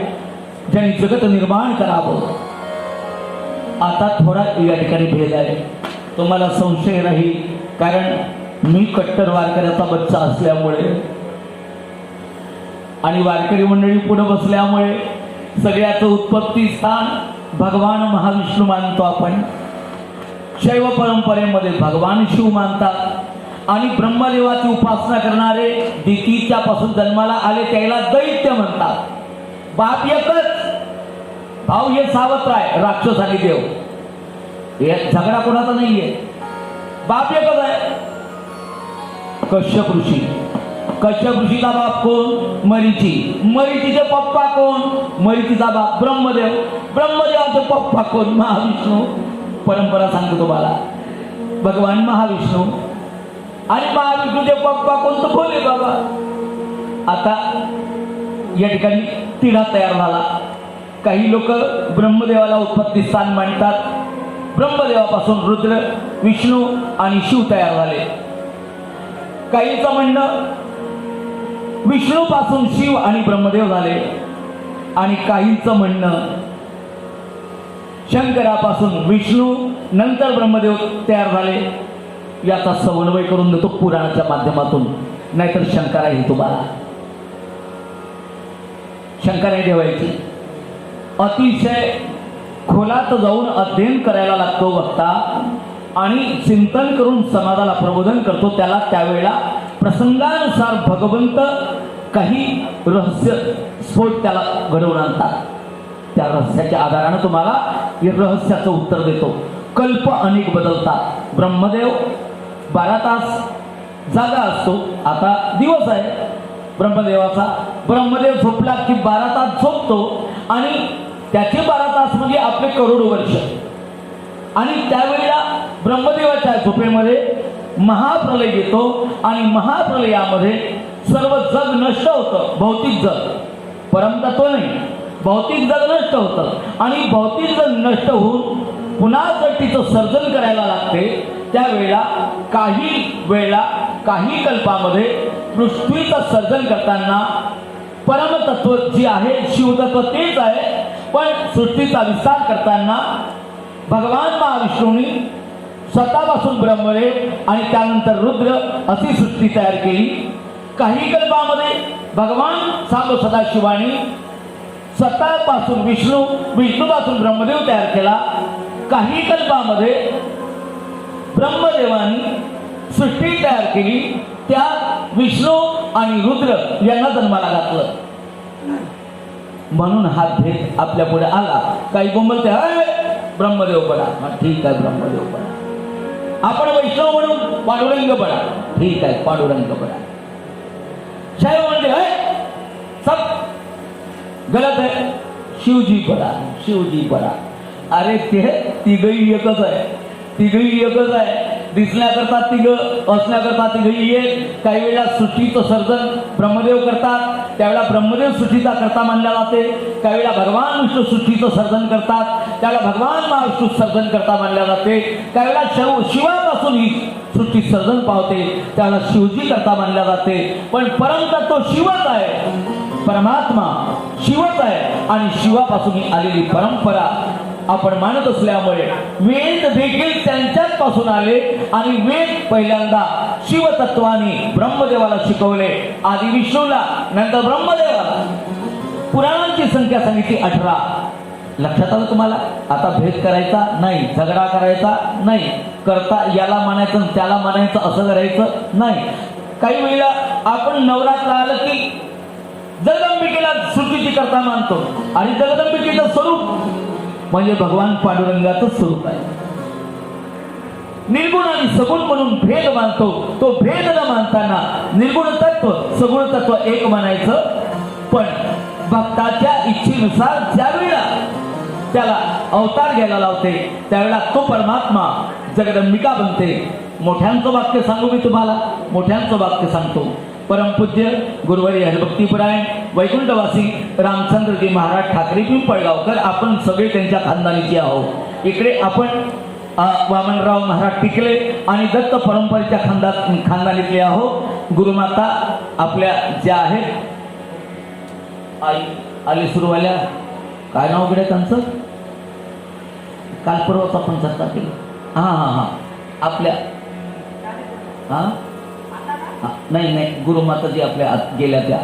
ज्यांनी जगत निर्माण करावं. आता थोडा या ठिकाणी भेद आहे. तुम्हाला संशय राहील, कारण मी कट्टर वारकऱ्याचा बच्चा असल्यामुळे आणि वारकरी मंडळी पुढे बसल्यामुळे सगळ्याचं उत्पत्ती स्थान भगवान महाविष्णू मानतो आपण. शैव परंपरेमध्ये भगवान शिव मानतात आणि ब्रह्मदेवाची उपासना करणारे दितीच्या पासून जन्माला आले त्याला दैत्य म्हणतात. बाप एकच, भाऊ हे सावत्र आहे, राक्षस आणि देव. हे झगडा कोणाचा नाहीये, बाप एकच आहे. कश्यप ऋषी, कश्यप ऋषीचा बाप कोण? मरीची. मरीचीचे पप्पा कोण? मरीचीचा बाप ब्रह्मदेव. ब्रह्मदेवाचे पप्पा कोण? महाविष्णू. परंपरा सांगतो तुम्हाला, भगवान महाविष्णू आणि महाविष्णूचे पप्पा कोण? तर भोले बाबा. आता या ठिकाणी तिढा तयार झाला. काही लोक ब्रह्मदेवाला उत्पत्ती स्थान मानतात. ब्रह्मदेवापासून रुद्र, विष्णू आणि शिव तयार झाले. काहींचं म्हणणं विष्णू पासून शिव आणि ब्रह्मदेव झाले आणि काहींचं म्हणणं शंकरापासून विष्णू नंतर ब्रह्मदेव तयार झाले. याचा समन्वय करून देतो पुराणाच्या माध्यमातून, नाहीतर शंका आहे तुम्हाला. शंका नाही ठेवायची. अतिशय खोलात जाऊन अध्ययन करायला लागतो वक्ता आणि चिंतन करून समाजाला प्रबोधन करतो. त्याला त्यावेळेला प्रसंगानुसार भगवंत काही रहस्य स्फोट त्याला घडवून आणतात. त्या रहस्याच्या आधारानं तुम्हाला या रहस्याचं उत्तर देतो. कल्प अनेक बदलतात. ब्रह्मदेव 12 तास जागा असतो. आता दिवस आहे ब्रह्मदेवाचा. ब्रह्मदेव झोपला की 12 तास झोपतो आणि त्याचे 12 तास म्हणजे आपले करोडो वर्ष. आणि त्यावेळेला ब्रह्मदेवाच्या झोपेमध्ये महाप्रलय येतो आणि महाप्रलयामध्ये सर्व जग नष्ट होतं. भौतिक जग, परमतत्व नाही, भौतिक जग नष्ट होतं आणि भौतिक जग नष्ट होऊन पुन्हा सृष्टीचं सर्जन करायला लागते. त्यावेळेला काही कल्पामध्ये पृथ्वीचं सर्जन करताना परमतत्व जे आहे शिवतत्व तेच आहे, पण सृष्टीचा विस्तार करताना भगवान महाविष्णूंनी स्वतःपासून ब्रह्मदेव आणि त्यानंतर रुद्र अशी सृष्टी तयार केली. काही कल्पामध्ये भगवान सांब सदाशिवानी स्वतःपासून विष्णूपासून ब्रह्मदेव तयार केला. काही कल्पामध्ये ब्रह्मदेवानी सृष्टी तयार केली. त्यात विष्णू आणि रुद्र यांना जन्माला घातलं. म्हणून हा भेद आपल्या पुढे आला. काही बोंबलते ब्रह्मदेव पडा, ठीक आहे ब्रह्मदेव पडा. आपण वैष्णव म्हणून पांडुरंग पडा, ठीक आहे पांडुरंग पडा. शैव म्हणते सब गलत आहे, शिवजी पडा, शिवजी पडा. अरे ते तिघही एकच आहे, तिघही एकच आहे. दिसण्याकरता तिघ, असण्याकरता तिघही एक. काही वेळेला सृष्टीचं सर्जन ब्रह्मदेव करतात, त्यावेळेला ब्रह्मदेव सृष्टीचा करता मानला जाते. काही वेळेला भगवान विष्णू सृष्टीचं सर्जन करतात, त्यावेळेला भगवान महाविष्णू सर्जन करता मानल्या जाते. काही वेळेला शिवापासून ही सृष्टी सर्जन पावते, त्यावेळेला शिवजी करता मानल्या जाते. पण परमतत्व शिवच आहे, परमात्मा शिवच आहे आणि शिवापासून ही आलेली परंपरा आपण मानत असल्यामुळे वेद देखील त्यांच्याच पासून आले आणि वेद पहिल्यांदा शिवतत्वाने ब्रह्मदेवाला शिकवले, आधी विष्णूला, नंतर ब्रह्मदेवाला. पुराणांची संख्या सांगितली 18. लक्षात आलं तुम्हाला? आता भेद करायचा नाही, झगडा करायचा नाही, करता याला मानायचं त्याला मानायचं असं करायचं नाही. काही वेळेला आपण नवरात्र आलं की जगदंबिकेला सृष्टीची करता मानतो आणि जगदंबिकेचं स्वरूप म्हणजे भगवान पांडुरंगाचं स्वरूप आहे. निर्गुण आणि सगुण म्हणून भेद मानतो. तो भेद न मानताना निर्गुण तत्व सगुण तत्व एक मानायचं. पण भक्ताच्या इच्छेनुसार ज्यावेळेला त्याला अवतार घ्यायला लावते त्यावेळेला तो परमात्मा जगदंबिका बनते. मोठ्यांचं वाक्य सांगू मी तुम्हाला, मोठ्यांचं वाक्य सांगतो. परमपूज्य गुरुवारी हरिभक्तीपरायण वैकुंठवासी रामचंद्रजी महाराज ठाकरे पिंपळगावकर, आपण सगळे त्यांच्या खानदानीचे आहोत. इकडे आपण वामनराव महाराज टिकले आणि दत्त परंपरेच्या खानदानीतले आहोत. गुरुमाता आपल्या ज्या आहेत आई आली सुरुवाल्या. काय नाव कडे त्यांचं? काल परवाच आपण चर्चा केली. हां आपल्या नाही गुरुमाता जी आपल्या गेल्या त्या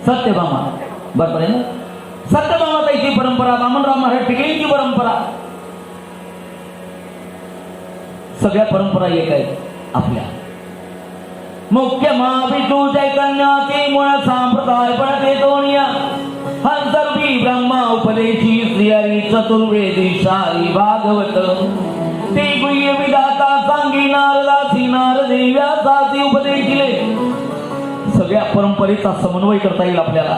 सत्यभामा. बरोबर आहे ना? सत्यभामा ताईची परंपरा, वामनराव महाराज टिकळींची परंपरा, सगळ्या परंपरा एक आहेत आपल्या. मुख्य महाविष्णू चैतन्याचे मूळ संप्रदाय पडते दोनिया. हंसरूपी ब्रह्मा उपदेशी श्रीहरी चतुर्वेदी शाही भागवत. ते गुह्य विधाता सांगी नारदासी नारदे व्यासासी उपदेशिले. सगळ्या परंपरेचा समन्वय करता येईल आपल्याला,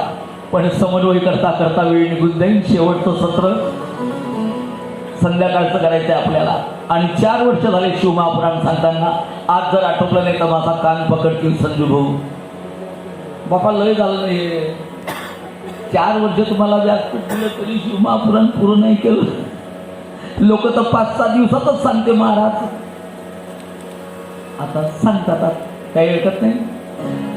पण समन्वय करता करता वेळ निघून जाईल. शेवटचं सत्र संध्याकाळचं करायचंय आपल्याला. आणि 4 वर्ष झाले शिवमहापुराण सांगताना. आज जर आटोपलं नाही तर माझा कान पकडतील संजू भाऊ. बापा लय झालं नाही. 4 वर्ष तुम्हाला व्यासपीठ दिलं तरी शिवमहापुराण पूर्ण नाही केलं. लोक तर 5-6 दिवसातच सांगते महाराज. आता सांगतात, काही ऐकत नाही.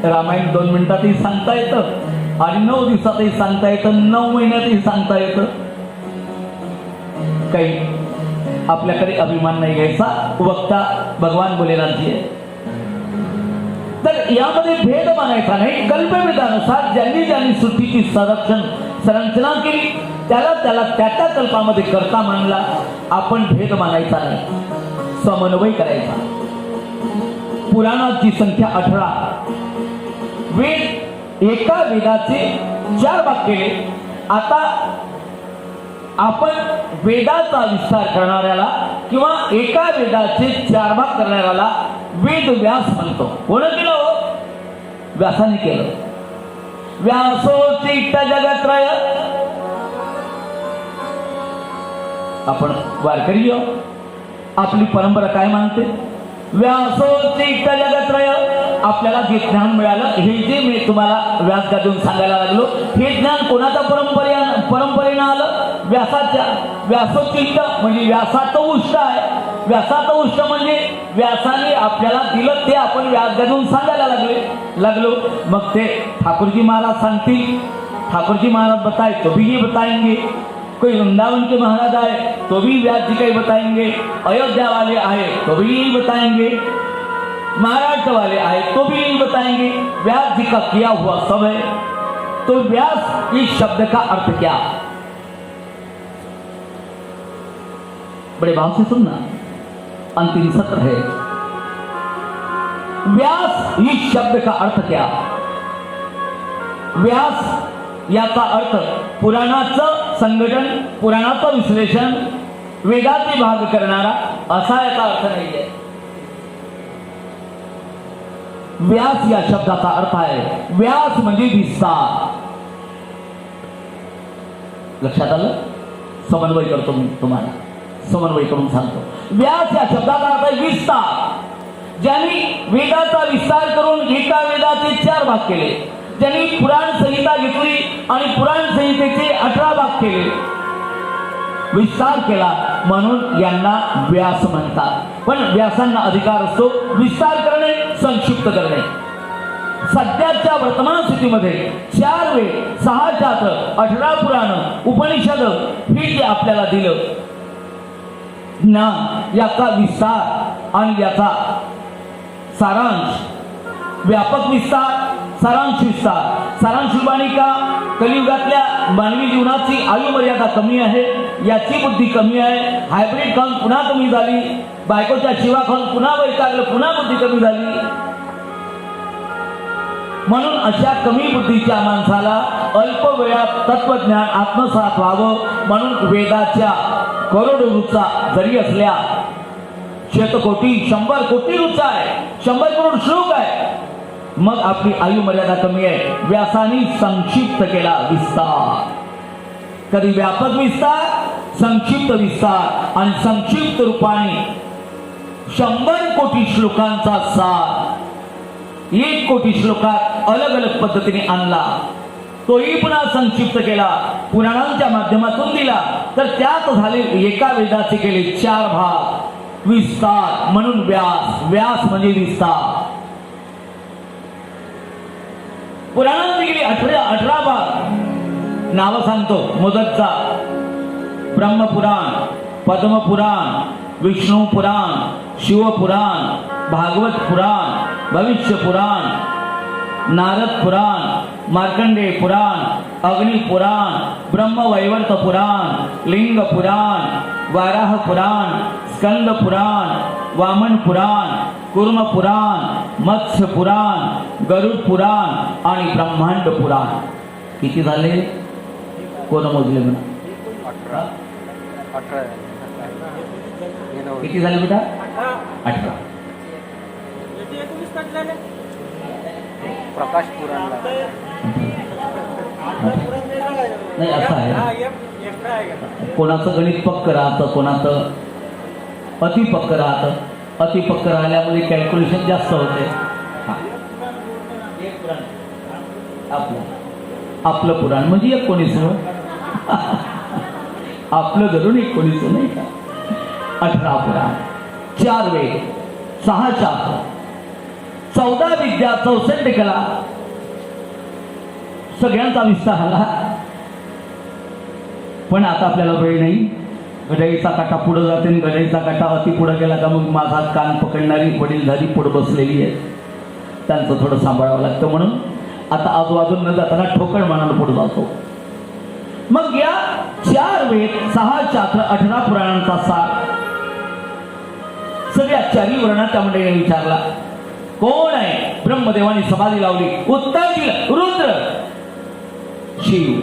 रामायण 2 मिनिटातही सांगता येतं आणि 9 दिवसातही सांगता येतं, 9 महिन्यातही सांगता येतं. काही आपल्याकडे अभिमान नाही घ्यायचा. वक्ता भगवान भोलेनाथजी आहे. तर यामध्ये भेद मानायचा नाही. कल्पवेदानुसार ज्यांनी ज्यांनी सृष्टीची संरचना केली त्याला त्या त्या कल्पामध्ये करता मानला. आपण भेद मानायचा नाही, समन्वय करायचा. पुराणाची संख्या 18. वेद, एका वेदाचे 4 भाग केले. आता आपण वेदाचा विस्तार करणाऱ्याला किंवा एका वेदाचे 4 भाग करणाऱ्याला वेद व्यास म्हणतो. कोण केलं हो? व्यासाने केलं. व्यासोचित जगत्रय. आपण वारकरी आपली परंपरा काय मानते? व्यासोचित जगत्रय. आपल्याला जे ज्ञान मिळालं, हे जे मी तुम्हाला व्यास गाजून सांगायला लागलो, हे ज्ञान कोणाच्या परंपरेनं आलं? व्यासाच्या. व्यासोचित म्हणजे व्यासाचं उष्ट आहे. व्यासाचं उष्ट म्हणजे व्यासाने आपल्याला दिलं ते आपण व्यास गाजून सांगायला लागलो. मग ते ठाकुरजी महाराज सांगतील. ठाकुरजी महाराज बताए तो भी ये बताएंगे. कोई वृंदावन के महाराज आए तो भी व्यास जी का ही बताएंगे. अयोध्या वाले आए तो भी यही बताएंगे. महाराष्ट्र वाले आए तो भी यही बताएंगे. व्यास जी का किया हुआ सब है. तो व्यास इस शब्द का अर्थ क्या? बड़े भाव से सुनना, अंतिम सत्र है. व्यास इस शब्द का अर्थ क्या? व्यास याचा अर्थ पुराणाचं संघटन, पुराणाचं विश्लेषण, वेदाचे भाग करणारा असा याचा अर्थ नाहीये. व्यास या शब्दाचा अर्थ आहे, व्यास म्हणजे विस्तार. लक्षात आलं? समन्वय करतो मी तुम्हाला, समन्वय करून सांगतो. व्यास या शब्दाचा अर्थ आहे विस्तार. ज्यांनी वेदाचा विस्तार करून एका वेदाचे 4 भाग केले. ज्यांनी पुराण संहिता घेतली आणि पुराण संहितेचे 18 भाग केले, विस्तार केला, म्हणून यांना व्यास म्हणतात. पण व्यासांना अधिकार असतो विस्तार करणे, संक्षिप्त करणे. सध्याच्या वर्तमान स्थितीमध्ये 4 वेद, 6 शास्त्र, 18 पुराण, उपनिषद हे जे आपल्याला दिलं ज्ञान, याचा विस्तार आणि याचा सारांश, व्यापक विस्तार, सारांश विस्तार. सारांश रूपाने का? कलियुगातल्या मानवी जीवनाची आयु मर्यादा कमी आहे, याची बुद्धी कमी आहे, हायब्रिड खाऊन पुन्हा कमी झाली, बायकोच्या शिवा खाऊन पुन्हा वैतागलं, पुन्हा बुद्धी कमी झाली. म्हणून अशा कमी बुद्धीच्या माणसाला अल्प वेळात तत्वज्ञान आत्मसात व्हावं म्हणून वेदाच्या करोडो रुचा जरी असल्या, शतकोटी 100 कोटी रुचा आहे, 100 करोड श्लोक आहे, मग आपली आयु मर्यादा कमी आहे. व्यासाने संक्षिप्त केला विस्तार. कधी व्यापक विस्तार, संक्षिप्त विस्तार, आणि संक्षिप्त रूपाने 100 कोटी श्लोकांचा सार 1 कोटी श्लोकात अलग अलग पद्धतीने आणला. तोही पुन्हा संक्षिप्त केला, पुराणांच्या माध्यमातून दिला. तर त्यात झाले एका वेदाचे केले 4 भाग. विस्तार म्हणून व्यास. व्यास म्हणजे विस्तार. पुराणांची गेली 18 भाग नाव सांगतो मुदतचा. ब्रह्मपुराण, पद्मपुराण, विष्णू पुराण, शिवपुराण, भागवत पुराण, भविष्य पुराण, नारद पुराण, मार्कंडेय पुराण, अग्नि पुराण, ब्रह्मवैवर्त पुराण, लिंग पुराण, वाराह पुराण, स्कंद पुराण, वामन पुराण, कुर्म पुराण, मत्स्य पुराण, गरुड पुराण आणि ब्रह्मांड पुराण. किती झाले? कोण मोजले म्हणा? 18 किती झाले बेटा? 18. प्रकाश पुराणला नाही असं आहे, कोणाचं गणित पक्क राहतं, कोणाचं अति पक्क राहतं. अति पक्क राहिल्यामध्ये कॅल्क्युलेशन जास्त होते. एक पुराण आपलं पुराण म्हणजे 19. आपलं धरून 19 नाही का? 18 पुराण, 4 वेद, 6 शास्त्र, 14 विद्या, 64 कला, सगळ्यांचा विस्तार झाला. पण आता आपल्याला वेळ नाही. घड्याळीचा काटा पुढे जाते आणि घड्याळीचा काटा अति पुढे गेला का मग माझा कान पकडणारी वडीलधारी पुढे बसलेली आहे, त्यांचं थोडं सांभाळावं लागतं. म्हणून आता आजूबाजून न जाताना ठोकळ मानानं पुढे जातो. मग या 4 वेद, 6 शास्त्र, 18 पुराणांचा सार सगळ्या 4 वर्णात त्या मंडळीने विचारला. कोण आहे? ब्रह्मदेवाने समाधी लावली. उत्तर दिलं रुद्र, शिव.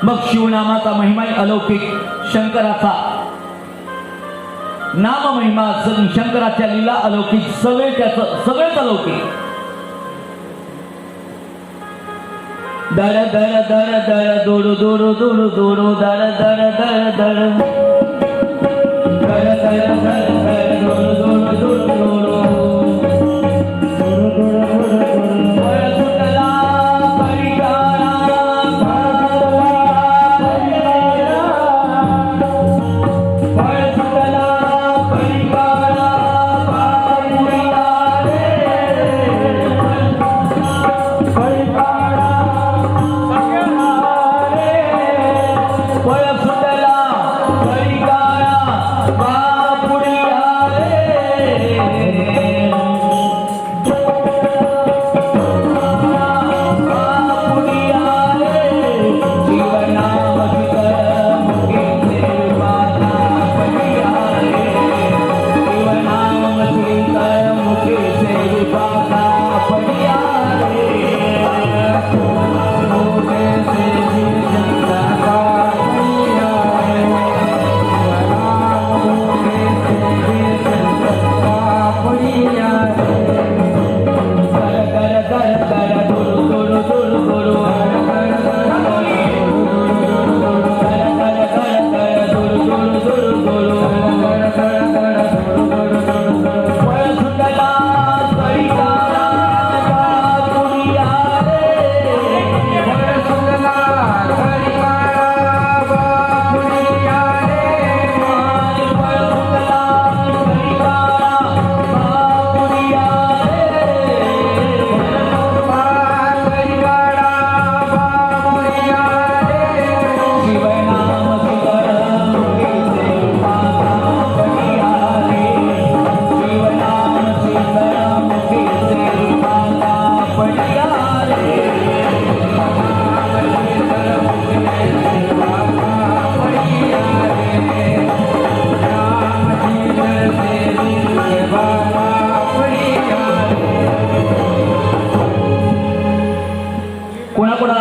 मग शिवनामाचा महिमा अलौकिक, शंकराचा नाम महिमा, शंकराच्या लीला अलौकिक, सगळेच अलौकिक. दर दर दर दर दोडो दोडो दोडो दोडो दर दर दर दर दर दर दर दर दोडो दोडो दोडो दोडो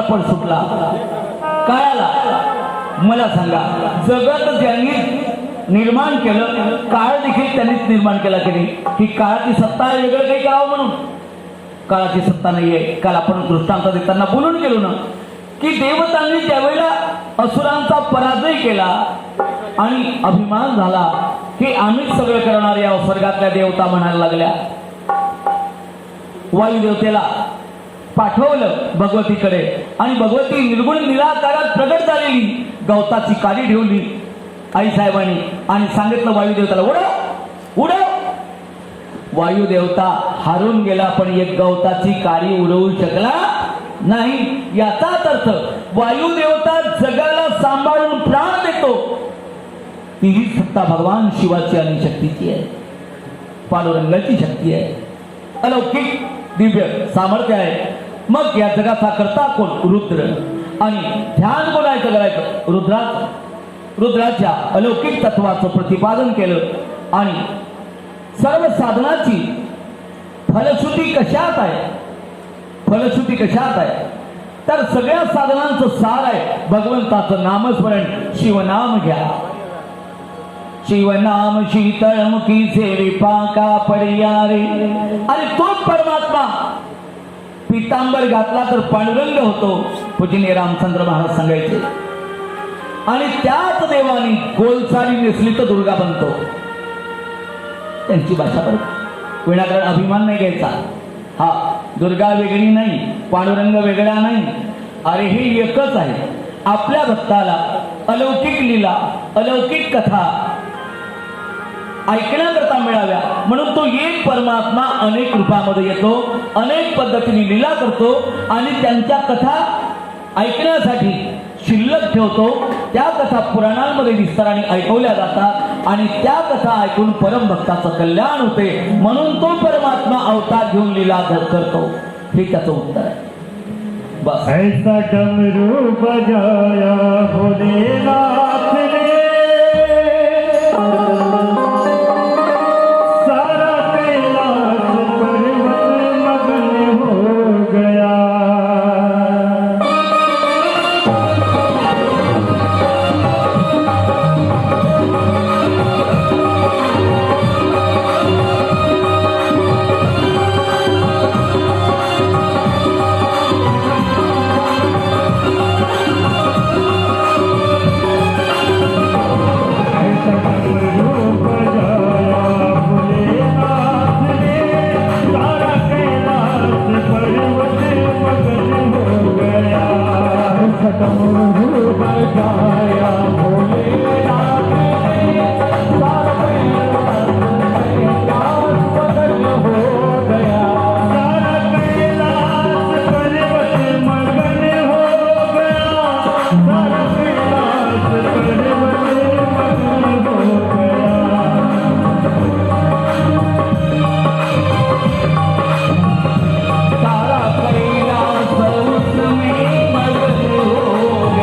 पण सुटला. काय आला मला सांगा. जगत ज्यांनी निर्माण केलं, काळ देखील त्यांनीच निर्माण केला की नाही? ही काळाची सत्ता आहे, वेगळं काही करावं म्हणून. काळाची सत्ता नाहीये. काल आपण दृष्टांत देताना बोलून गेलो ना की देवतांनी त्यावेळेला असुरांचा पराजय केला आणि अभिमान झाला की आम्हीच सगळं करणार. या स्वर्गातल्या देवता म्हणायला लागल्या. वायुदेवतेला पाठवलं भगवतीकडे आणि भगवती निर्गुण निराकारात प्रगट झालेली गवताची काडी ठेवली आई साहेबांनी आणि सांगितलं वायुदेवताला उडव उडव. वायुदेवता हारून गेला, पण एक गवताची काडी उडवू शकला नाही. याचाच अर्थ वायुदेवता जगाला सांभाळून प्राण देतो. तीही सत्ता भगवान शिवाची आणि शक्तीची आहे, पांडुरंगाची शक्ती आहे, अलौकिक दिव्य सामर्थ्य आहे. मग या जगाचा करता कोण? रुद्र. आणि ध्यान कोणाचं करायचं? रुद्राचं. रुद्राच्या अलौकिक तत्वाचं प्रतिपादन केलं. आणि सर्व साधनाची फलश्रुती कशात आहे? फलश्रुती कशात आहे? तर सगळ्या साधनांचं सार आहे भगवंताचं नामस्मरण. शिवनाम घ्या. शिवनाम शीतळमुखी सेवे पाका पडिया रे. आणि तोच परमात्मा पितांबर घातला तर पांडुरंग होतो, पूजनीय रामचंद्र महाराज सांगायचे. आणि त्याच देवानी गोलसारी नेसली तर दुर्गा बनतो. त्यांची भाषा बरं, विनाकारण अभिमान नाही घ्यायचा. हा, दुर्गा वेगळी नाही, पांडुरंग वेगळा नाही. अरे हे एकच आहे. आपल्या भक्ताला अलौकिक लीला, अलौकिक कथा ऐकण्याकरता मिळाव्या म्हणून तो एक परमात्मा अनेक रूपामध्ये येतो, अनेक पद्धतीने लीला करतो आणि त्यांच्या कथा ऐकण्यासाठी शिल्लक ठेवतो. त्या कथा पुराणांमध्ये विस्ताराने ऐकवल्या जातात आणि त्या कथा ऐकून परमभक्ताचं कल्याण होते. म्हणून तो परमात्मा अवतार घेऊन लीला करतो. हे त्याचं उत्तर आहे. बस. ऐसा डमरू बजाया भोलेनाथ ने, सारा कैलाश पर्वत मगन हो गया. सारा कैलास उसमें मगन हो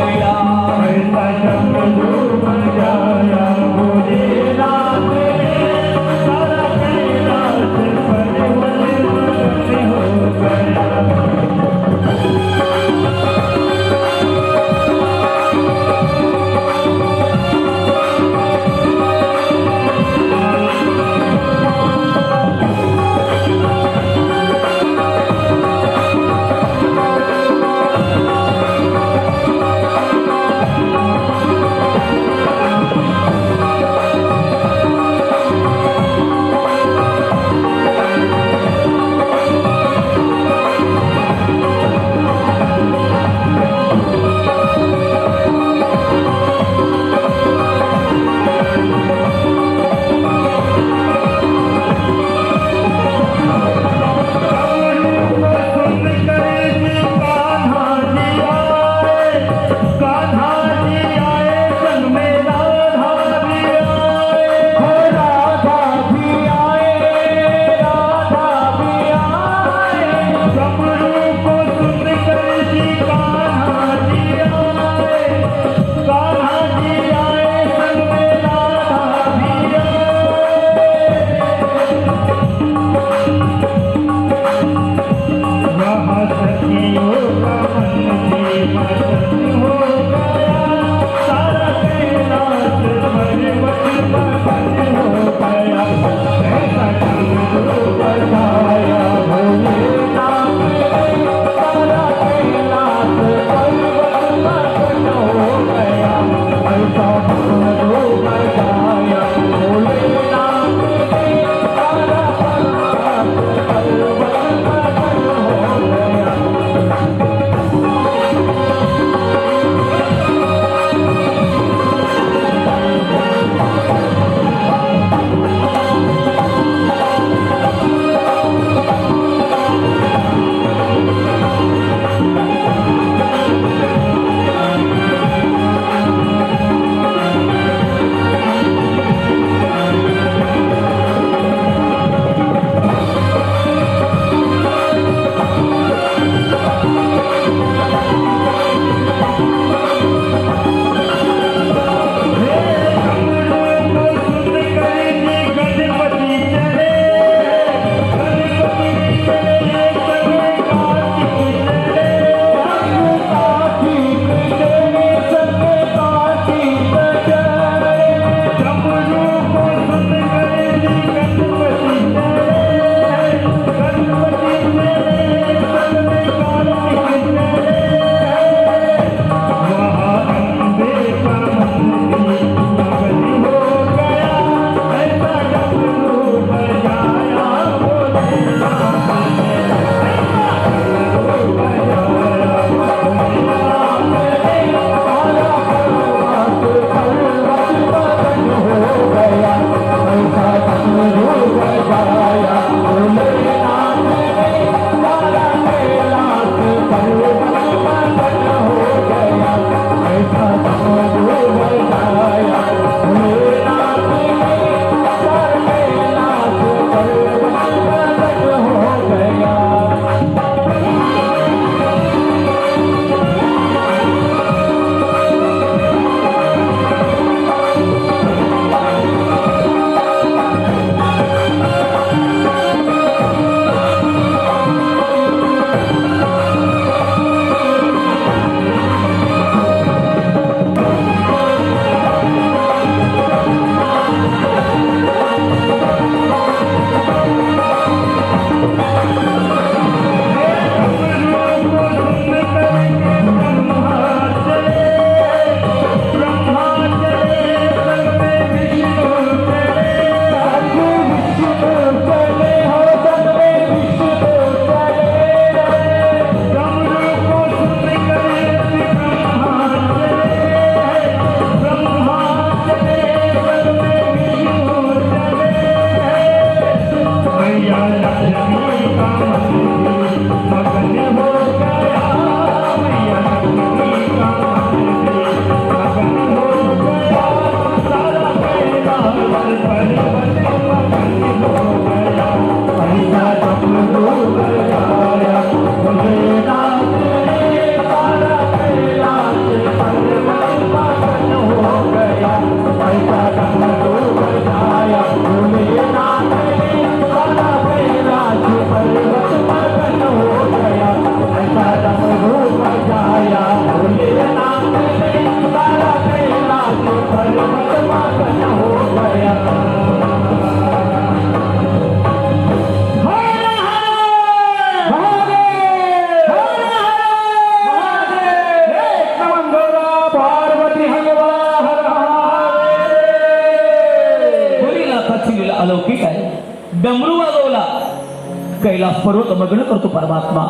कैलास पर्वत मग्न करतो परमात्मा.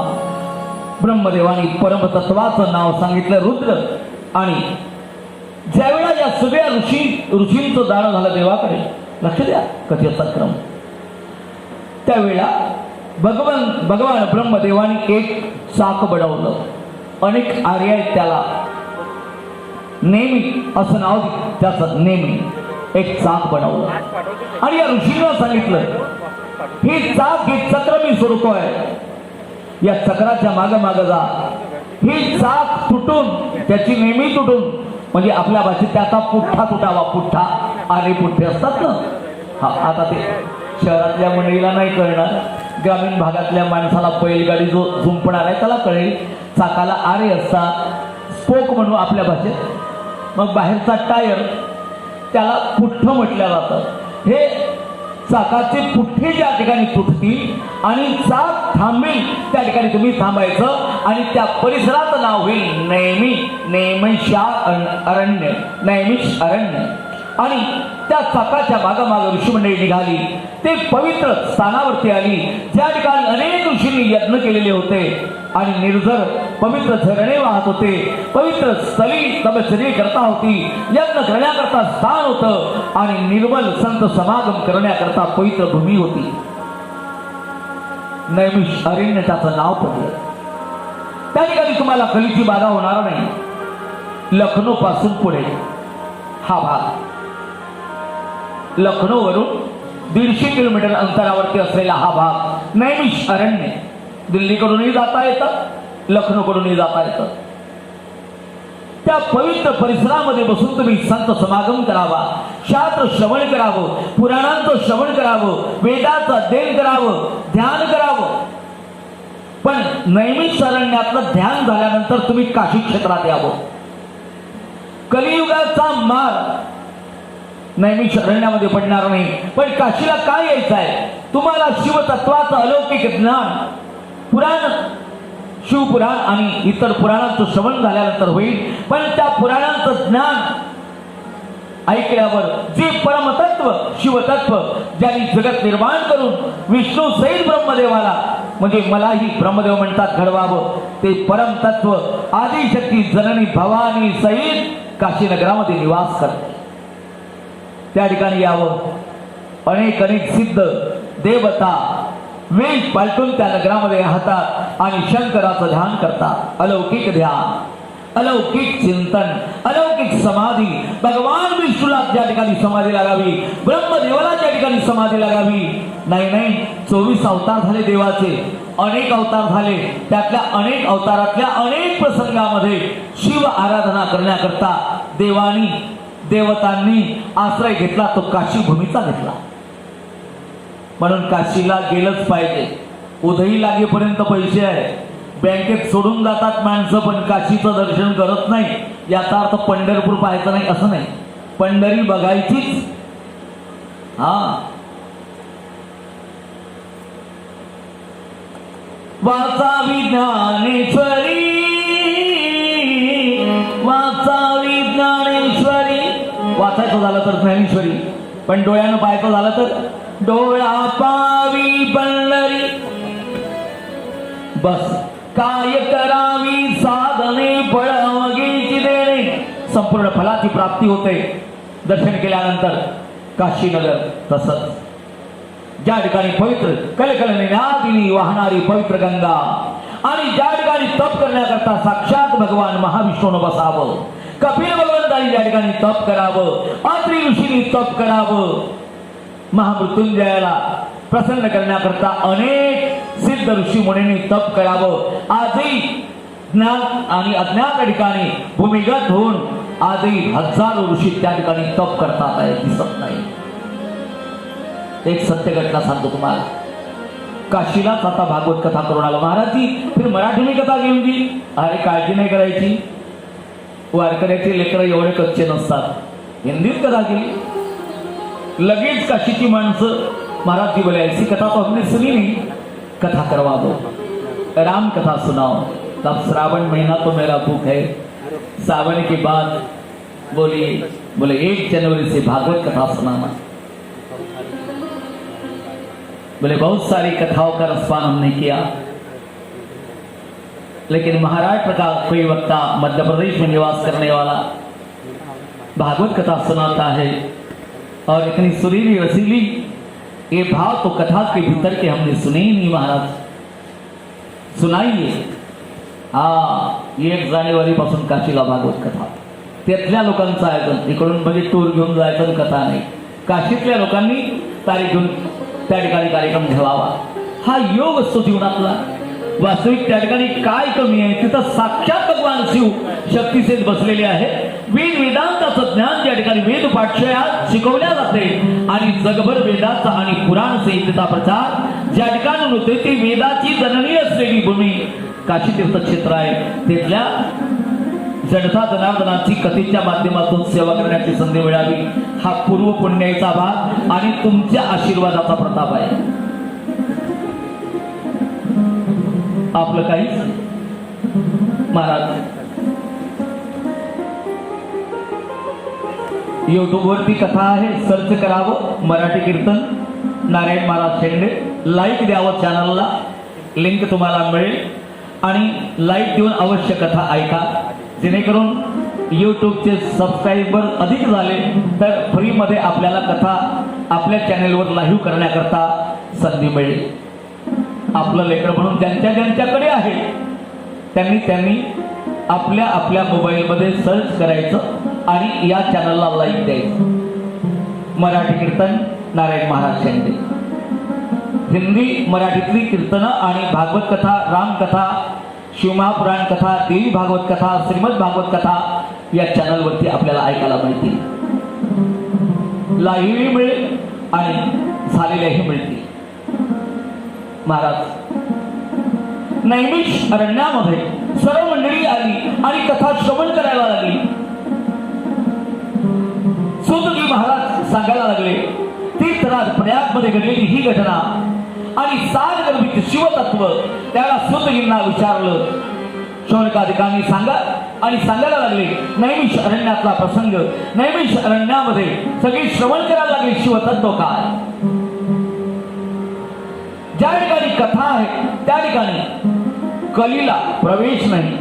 ब्रह्मदेवानी परमतत्वाचं नाव सांगितलं रुद्र. आणि ज्यावेळा या सगळ्या ऋषींचं जाणं झालं देवाकडे, लक्ष द्या कथेचा क्रम, त्यावेळेला भगवान ब्रह्मदेवानी एक चाक बनवलं. अनेक आर्य आहेत त्याला, नेमी असं नाव त्याचं, नेमी एक चाक बनवलं. आणि या ऋषींना सांगितलं, हे चाक, हे चक्र मी सोडतोय, या चक्राच्या माग जा. ही चाक तुटून, त्याची नेहमी तुटून, म्हणजे आपल्या भाषेत त्याचा पुठ्ठा तुटावा. पुठ्ठा, आरे पुठ्ठे असतात ना. हा, आता ते शहरातल्या मंडळीला नाही कळणार, ग्रामीण भागातल्या माणसाला बैलगाडी जो झुंपणार आहे त्याला कळेल. चाकाला आरे असतात, स्पोक म्हणू आपल्या भाषेत. मग बाहेरचा टायर, त्याला पुठ्ठ म्हटलं जातं. हे चाकाचे पुठ्ठे ज्या ठिकाणी तुटतील आणि चाक थांबेल त्या ठिकाणी तुम्ही थांबायचं. आणि त्या परिसराचं नाव होईल नैमिष अरण्य. आणि त्या चाकाच्या मागोमाग ऋषीमंडळी निघाली. ते पवित्र स्थानावरती आली ज्या ठिकाणी अनेक ऋषींनी यज्ञ केलेले होते आणि निर्झर पवित्र झरणे वाहत होते. पवित्र स्थली तपश्चर्या करता होती, यज्ञ करण्याकरता स्थान होतं आणि निर्मल संत समागम करण्याकरता पवित्र भूमी होती. नैमिष अरण्य त्याचं नाव पडलं. त्या ठिकाणी तुम्हाला कलीची बाधा होणार नाही. लखनौ पासून पुढे हा भाग, लखनौ वरून 150 किलोमीटर अंतरावरती असलेला हा भाग नैमिष अरण्य. दिल्लीकडूनही जाता येतं, लखनौकडूनही जाता येतं. त्या पवित्र परिसरामध्ये बसून तुम्ही संत समागम करावा, शास्त्र श्रवण करावं, पुराणांचं श्रवण करावं, वेदाचं अध्ययन करावं, ध्यान करावं. पण नैमिष अरण्यातलं ध्यान झाल्यानंतर तुम्ही काशी क्षेत्रात यावं. कलियुगाचा मार नैमिष अरण्यामध्ये पडणार नाही. पण काशीला काय यायचं आहे? तुम्हाला शिवतत्वाचं अलौकिक ज्ञान, पुराण, शिवपुराण आणि इतर पुराणांचं श्रवण झाल्यानंतर होईल. पण त्या पुराणांचं ज्ञान ऐकल्यावर जे परमतत्व, शिवतत्व ज्यांनी जगत निर्माण करून विष्णू सहित ब्रह्मदेवाला, म्हणजे मलाही ब्रह्मदेव म्हणतात, घडवावं, ते परमतत्व आदिशक्ती जननी भवानी सहित काशी नगरामध्ये निवास करते. त्या ठिकाणी यावं. अनेक सिद्ध देवता वेश पालटून त्या नगरामध्ये राहतात आणि शंकराचं ध्यान करतात. अलौकिक ध्यान, अलौकिक चिंतन, अलौकिक समाधी. भगवान विष्णूला ज्या ठिकाणी समाधी लागावी, ब्रह्मदेवाला ज्या ठिकाणी समाधी लागावी. नाही 24 अवतार झाले देवाचे, अनेक अवतार झाले. त्यातल्या अनेक अवतारातल्या अनेक प्रसंगामध्ये शिव आराधना करण्याकरता देवतांनी आश्रय घेतला, तो काशी भूमीचा घेतला. म्हणून काशीला गेलंच पाहिजे. उधई लागेपर्यंत पैसे आहे, बँकेत सोडून जातात माणसं, पण काशीचं दर्शन करत नाही. याचा अर्थ पंढरपूर पाहायचं नाही असं नाही, पंढरी बघायचीच. हा, वाचावी ज्ञानेश्वरी, वाचावी ज्ञानेश्वरी. वाचायचं झालं तर ज्ञानेश्वरी, पण डोळ्यानं पाहायचं झालं तर डोळा पावी पंढरी. बस काय करावी साधने फळवगीची देणे, संपूर्ण फलाची प्राप्ती होते दर्शन केल्यानंतर. काशीनगर तसंच ज्या ठिकाणी पवित्र कलकलनिनादिनी वाहणारी पवित्र गंगा आणि ज्या ठिकाणी तप करण्याकरता साक्षात भगवान महाविष्णूनं बसावं, कपिल भगवंतांनी ज्या ठिकाणी तप करावं, अत्रि ऋषींनी तप करावं, महामृत्युंजयाला प्रसन्न करण्याकरता अनेक सिद्ध ऋषी मुनींनी तप करावं. आजही ज्ञान आणि अज्ञात ठिकाणी भूमिगत होऊन आजही हजारो ऋषी त्या ठिकाणी तप करतात आहे, दिसत नाही. एक सत्य घटना सांगतो तुम्हाला. काशीलाच आता भागवत कथा करून आलो. महाराजजी फिर मराठी में कथा घेऊन दी. अरे काळजी नाही करायची, वारकऱ्याचे लेकरं एवढे कच्चे नसतात. हिंदीत कथा केली, लगेच काशीची माणसं महाराज जी बोले ऐसी कथा तो हमने सुनी नहीं, कथा करवा दो, राम कथा सुनाओ. तब श्रावण महीना तो मेरा भूख है. सावन के बाद बोले 1 जनवरी से भागवत कथा सुनाना. बोले बहुत सारी कथाओं का रसपान हमने किया, लेकिन महाराष्ट्र का कोई वक्ता मध्य प्रदेश में निवास करने वाला भागवत कथा सुनाता है और इतनी सुरीली रसीली ये भाव तो कथा के भीतर के हमने सुने ही नहीं। महाराज सुनाइए। एक जानेवारीपासून काशीला भागवत कथा, त्यातल्या लोकांचं आयोजन, इकडून म्हणजे टूर घेऊन जायचं कथा नाही, काशीतल्या लोकांनी तारीख घेऊन त्या ठिकाणी कार्यक्रम ठेवावा। हा योग असतो जीवनातला। वास्तविक त्या ठिकाणी काय कमी आहे, तिथं साक्षात भगवान शिव शक्तीसेत बसलेले आहे। वेद वेदांताचं ज्ञान त्या ठिकाणी वेद पाठशाळेत शिकवल्या जाते आणि जगभर वेदाचा आणि पुराण संहितेचा प्रचार ज्या ठिकाणी होते ती वेदाची जननी असलेली भूमी काशी तीर्थक्षेत्र आहे। तिथल्या जडता जनार्दनाची कथेच्या माध्यमातून सेवा करण्याची संधी मिळावी हा पूर्व पुण्याचा भाग आणि तुमच्या आशीर्वादाचा प्रताप आहे। आपलं काहीच महाराज YouTube वरती कथा आहे, सर्च करावं मराठी कीर्तन नारायण महाराज शेंडे, लाईक द्यावं चॅनलला, लिंक तुम्हाला मिळेल आणि लाईक देऊन अवश्य कथा ऐका, जेणेकरून YouTubeचे सबस्क्रायबर अधिक झाले तर फ्रीमध्ये आपल्याला कथा आपल्या चॅनेलवर लाईव्ह करण्याकरता संधी मिळेल। आपलं लेकर म्हणून ज्यांच्याकडे आहे त्यांनी आपल्या मोबाईलमध्ये सर्च करायचं आणि या चॅनलला लाईक द्यायचं। मराठी कीर्तन नारायण महाराज शेंडे, हिंदी मराठीतली कीर्तनं आणि भागवत कथा, रामकथा, शिवमहापुराण कथा, देवी भागवत कथा, श्रीमद भागवत कथा या चॅनलवरती आपल्याला ऐकायला मिळतील। लाईव्हही मिळेल आणि झालेल्याही मिळतील। महाराज नैमिष अरण्यामध्ये सर्व मंडळी आली आणि कथा श्रवण करायला लागली। सूतजी महाराज सांगायला लागले तीर्थराज प्रयागमध्ये घडलेली ही घटना आणि सारगर्भित शिवतत्व। त्याला सूतजींना विचारलं, शौनकाधिकांनी सांगा आणि सांगायला लागले नैमिष अरण्यातला प्रसंग। नैमिष अरण्यामध्ये सगळी श्रवण करायला लागली शिवतत्व काय। ज्या ठिकाणी कथा आहे त्या ठिकाणी कलीला प्रवेश नाही,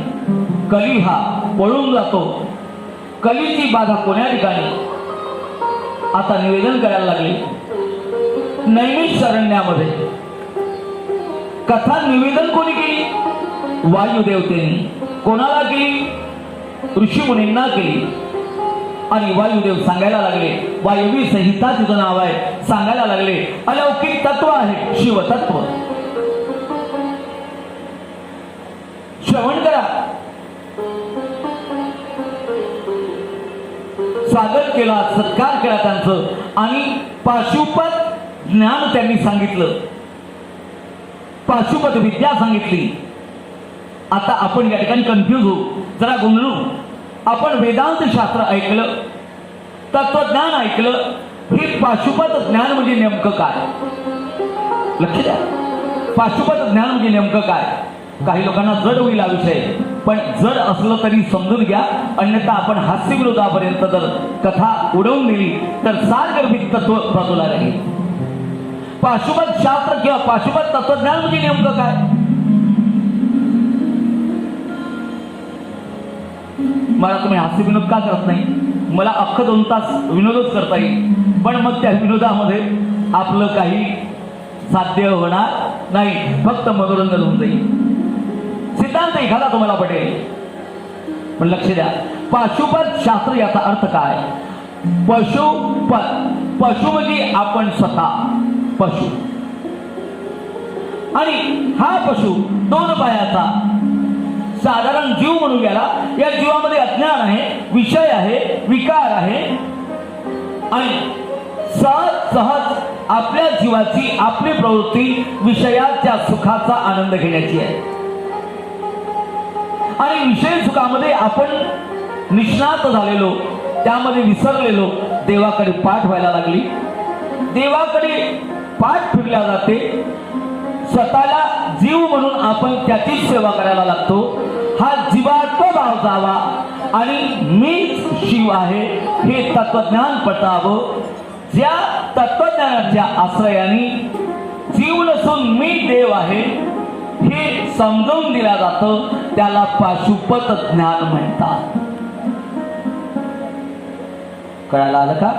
कली हा पळून जातो। कलीची बाधा कोण्या ठिकाणी आता निवेदन करायला लागले नैमिष अरण्यामध्ये। कथा निवेदन कोणी केली? वायुदेवतेने। कोणाला केली? ऋषीमुनींना केली। आणि वायुदेव सांगायला लागले, वायवी संहिता तिचं नाव आहे, सांगायला लागले अलौकिक तत्व आहे शिवतत्व। श्रवण करा। स्वागत केला, सत्कार केला त्यांचं आणि पाशुपत ज्ञान त्यांनी सांगितलं, पाशुपत विद्या सांगितली। आता आपण या ठिकाणी कन्फ्यूज होऊ, जरा गोंधळू। आपण वेदांत शास्त्र ऐकलं, तत्वज्ञान ऐकलं, हे पाशुपत ज्ञान म्हणजे नेमकं काय? लक्ष द्या, पाशुपत ज्ञान म्हणजे नेमकं काय? काही लोकांना जड होईल हा विषय, पण जड असलं तरी समजून घ्या, अन्यथा आपण हास्यविनोदापर्यंत जर कथा उडवून दिली तर सारगर्भित तत्व बाजूला राहील। पाशुपत शास्त्र किंवा पाशुपत तत्वज्ञान म्हणजे नेमकं काय? मला तुम्ही हास्यविनोद का करत नाही? मला अख्खं 2 तास विनोदच करता येईल, पण मग त्या विनोदामध्ये आपलं काही साध्य होणार नाही, फक्त मनोरंजन होऊन जाईल। सिद्धांत एखादा तुम्हाला पटेल, पण लक्ष द्या, पाशुपत शास्त्र याचा अर्थ काय? पशुपत, पशु म्हणजे आपण स्वतः पशु, आणि हा पशु 2 पायाचा साधारण जीव म्हणून गेला। या जीवामध्ये अज्ञान आहे, विषय आहे, विकार आहे आणि सहज आपल्या जीवाची आपली प्रवृत्ती विषयाच्या सुखाचा आनंद घेण्याची आहे। आणि विषय सुखामध्ये आपण निष्णात झालेलो, त्यामध्ये विसरलेलो, देवाकडे पाठ व्हायला लागली। देवाकडे पाठ फिरल्या जाते, स्वतःला जीव म्हणून आपण त्याचीच सेवा करायला लागतो। हा जीवात्म भाव जावा आणि मीच शिव आहे हे तत्वज्ञान पटावं। ज्या तत्वज्ञानाच्या आश्रयाने जीव नसून मी देव आहे हे समजावून दिलं जातं, त्याला पाशुपत ज्ञान म्हणतात. कळायला आलं का?